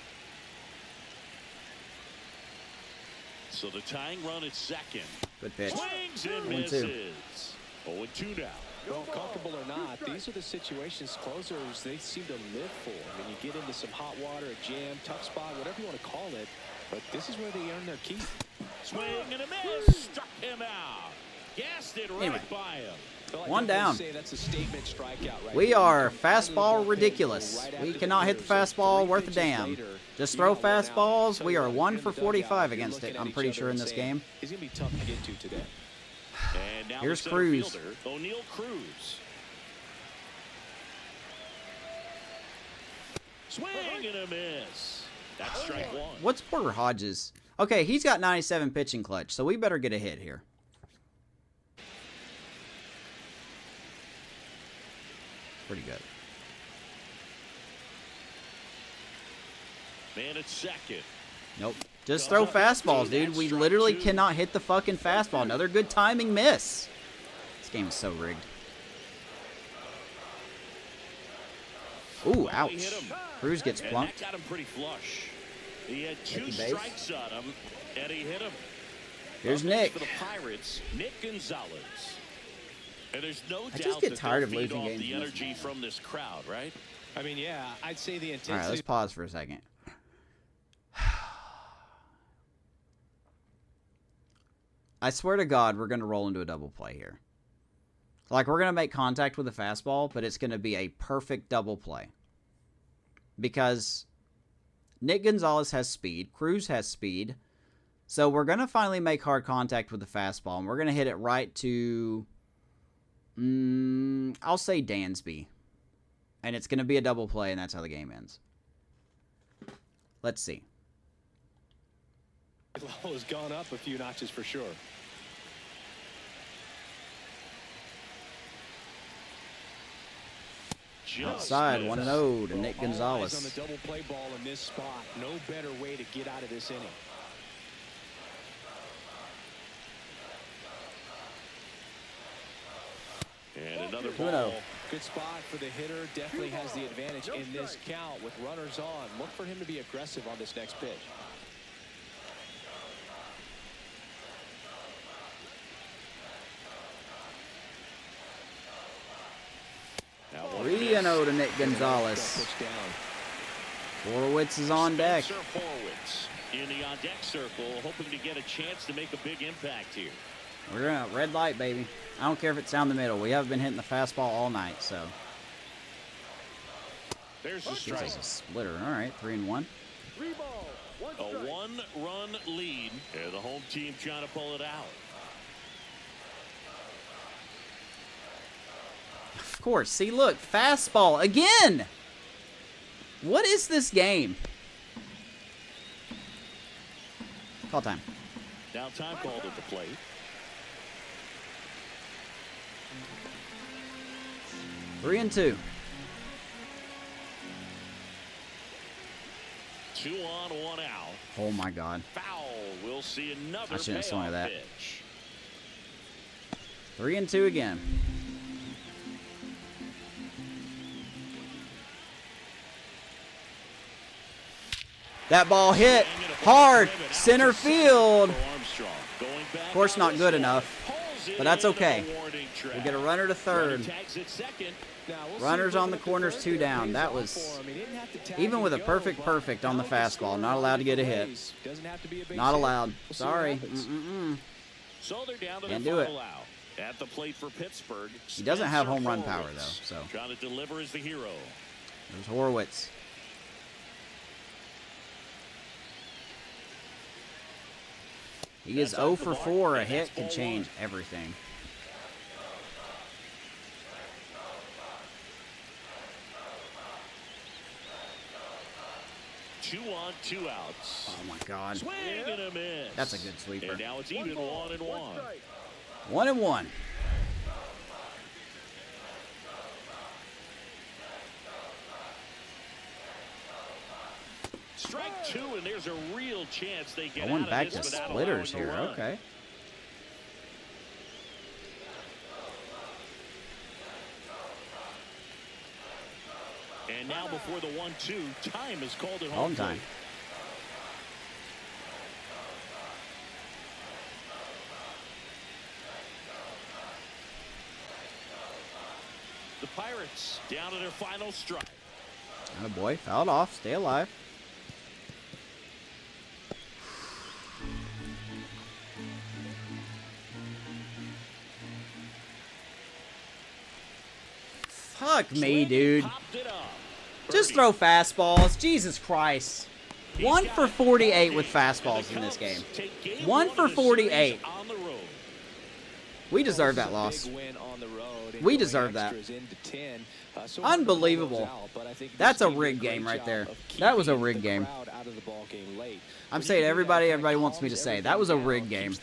So the tying run at second. Good pitch. Swings and misses. 0-2 now. Well, comfortable or not, these are the situations closers they seem to live for. I mean, you get into some hot water, a jam, tough spot, whatever you want to call it. But this is where they earn their keep. Swing and a miss. Struck him out. Gassed it right by him. Well, one down. That's a statement strikeout right we are fastball ridiculous. We cannot hit the fastball worth a damn. Just throw fastballs. We are 1 for 45 against it, I'm pretty sure, in this game. He's going to be tough to get to today. And now here's Cruz. O'Neal Cruz. Swing and a miss. That's strike one. What's Porter Hodges? Okay, he's got 97 pitching clutch, so we better get a hit here. Pretty good. Man at second. Nope. Just throw fastballs, dude. We literally cannot hit the fucking fastball. Another good timing miss. This game is so rigged. Ooh, ouch. Cruz gets plunked. That got him pretty flush. He had 2 strikes on him, and he hit him. Here's Nick. For the Pirates, Nick Gonzalez. And there's no doubt I just get tired of losing games. The energy from this crowd, right? I mean, yeah, I'd say the intensity. All right, let's pause for a second. I swear to God, we're going to roll into a double play here. Like, we're going to make contact with the fastball, but it's going to be a perfect double play. Because Nick Gonzalez has speed. Cruz has speed. So we're going to finally make hard contact with the fastball, and we're going to hit it right to, I'll say Dansby. And it's going to be a double play, and that's how the game ends. Let's see. The level has gone up a few notches for sure. Outside, 1-0 to Nick Gonzalez. On the double play ball in this spot. No better way to get out of this inning. And another ball. Good spot for the hitter. Definitely has the advantage in this count with runners on. Look for him to be aggressive on this next pitch. Now 3-0 to Nick Gonzalez. Horowitz is on deck. Horowitz in the on-deck circle, hoping to get a chance to make a big impact here. We're going to red light, baby. I don't care if it's down the middle. We haven't been hitting the fastball all night, so. There's the strike. This is a splitter. All right, 3-1. A 1-run lead, and the home team trying to pull it out. Of course. See, look, fastball again. What is this game? Call time. Now time called at the plate. Three and two. 2 on, 1 out. Oh my God. Foul. We'll see another I shouldn't have swung at that. pitch. 3 and 2 again. That ball hit hard, center field. Of course, not good enough, but that's okay. We'll get a runner to third. Runners on the corners, 2 down. That was, even with a perfect on the fastball, not allowed to get a hit. Not allowed. Sorry. Can't do it. At the plate for Pittsburgh. He doesn't have home run power, though. So trying to deliver as the hero. There's Horowitz. He is 0 for 4. A hit can change everything. Two on, 2 outs. Oh my God. Swing and a miss. That's a good sweeper. And now it's even 1 and 1. 1 and 1. Strike 2, and there's a real chance they get Going out back of to this without splitters allowing here. a run. Okay. And now before the 1-2, time is called at Home home time. The Pirates down to their final strike. Oh boy, fouled off. Stay alive. Fuck me, dude. Just throw fastballs. Jesus Christ. 1 for 48 with fastballs in this game. 1 for 48. We deserve that loss. We deserve that. Unbelievable. That's a rigged game right there. That was a rigged game. I'm saying everybody wants me to say that was a rigged game.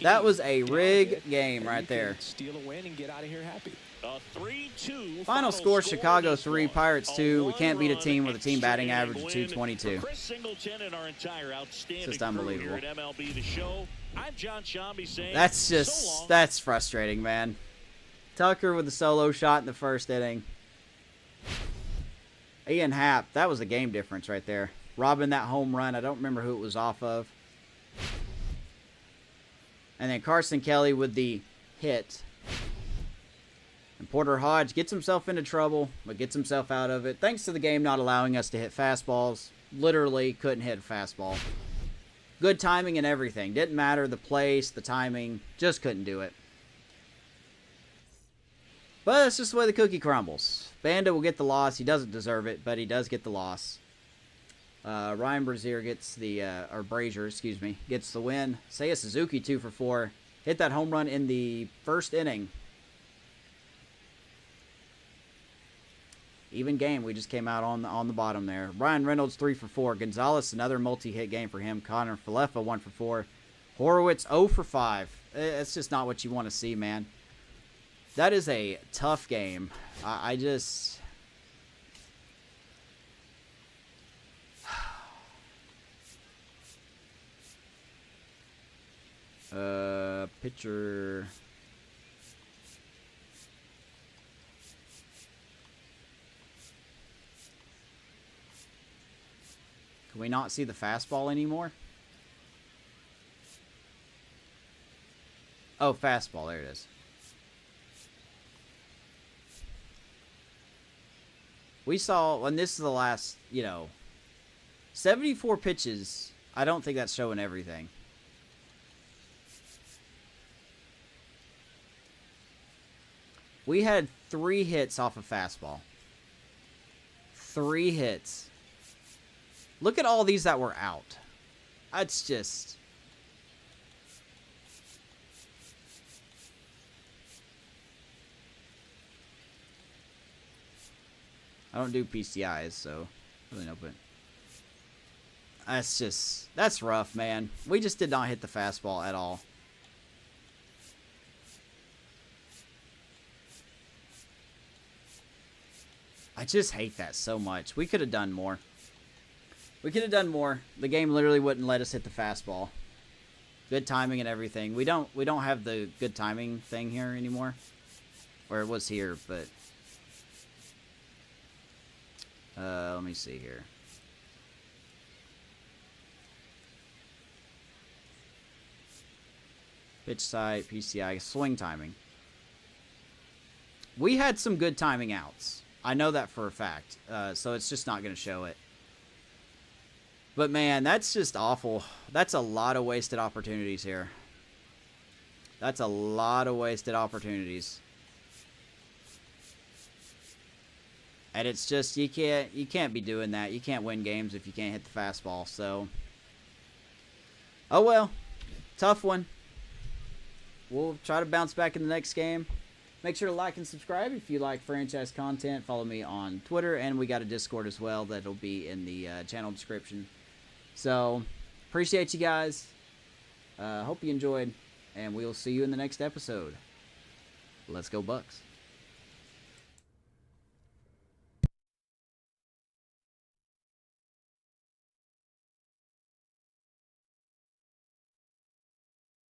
That was a rigged game right there. Steal a win and get out of here happy. A 3-2 Final score, Chicago this 3, one. Pirates 2. We can't beat a team with a team extra batting inning average of win 222. for Chris Singleton and our entire outstanding It's just crew unbelievable. here at MLB The Show. I'm John Shambi saying That's so just, long. that's frustrating, man. Tucker with the solo shot in the first inning. Ian Happ, that was a game difference right there. Robbing that home run. I don't remember who it was off of. And then Carson Kelly with the hit. And Porter Hodge gets himself into trouble, but gets himself out of it. Thanks to the game not allowing us to hit fastballs. Literally couldn't hit a fastball. Good timing and everything. Didn't matter the place, the timing. Just couldn't do it. But that's just the way the cookie crumbles. Banda will get the loss. He doesn't deserve it, but he does get the loss. Ryan Brazier gets the, or Brazier, excuse me, gets the win. Seiya Suzuki 2 for 4. Hit that home run in the first inning. Even game, we just came out on the bottom there. Ryan Reynolds 3 for 4. Gonzalez, another multi-hit game for him. Connor Falefa 1 for 4. Horowitz 0 for 5. It's just not what you want to see, man. That is a tough game. I just... pitcher... Can we not see the fastball anymore? Oh, fastball. There it is. We saw, and this is the last, 74 pitches. I don't think that's showing everything. We had 3 hits off a fastball. 3 hits. Look at all these that were out. That's just... I don't do PCIs, so really no point. That's rough, man. We just did not hit the fastball at all. I just hate that so much. We could have done more. We could have done more. The game literally wouldn't let us hit the fastball. Good timing and everything. We don't have the good timing thing here anymore. Or it was here, but let me see here. Pitch site, PCI, swing timing. We had some good timing outs. I know that for a fact. So it's just not going to show it. But man, that's just awful. That's a lot of wasted opportunities here. That's a lot of wasted opportunities. And it's just you can't be doing that. You can't win games if you can't hit the fastball. So oh well. Tough one. We'll try to bounce back in the next game. Make sure to like and subscribe if you like franchise content. Follow me on Twitter, and we got a Discord as well that'll be in the channel description. So, appreciate you guys. Hope you enjoyed, and we'll see you in the next episode. Let's go Bucks.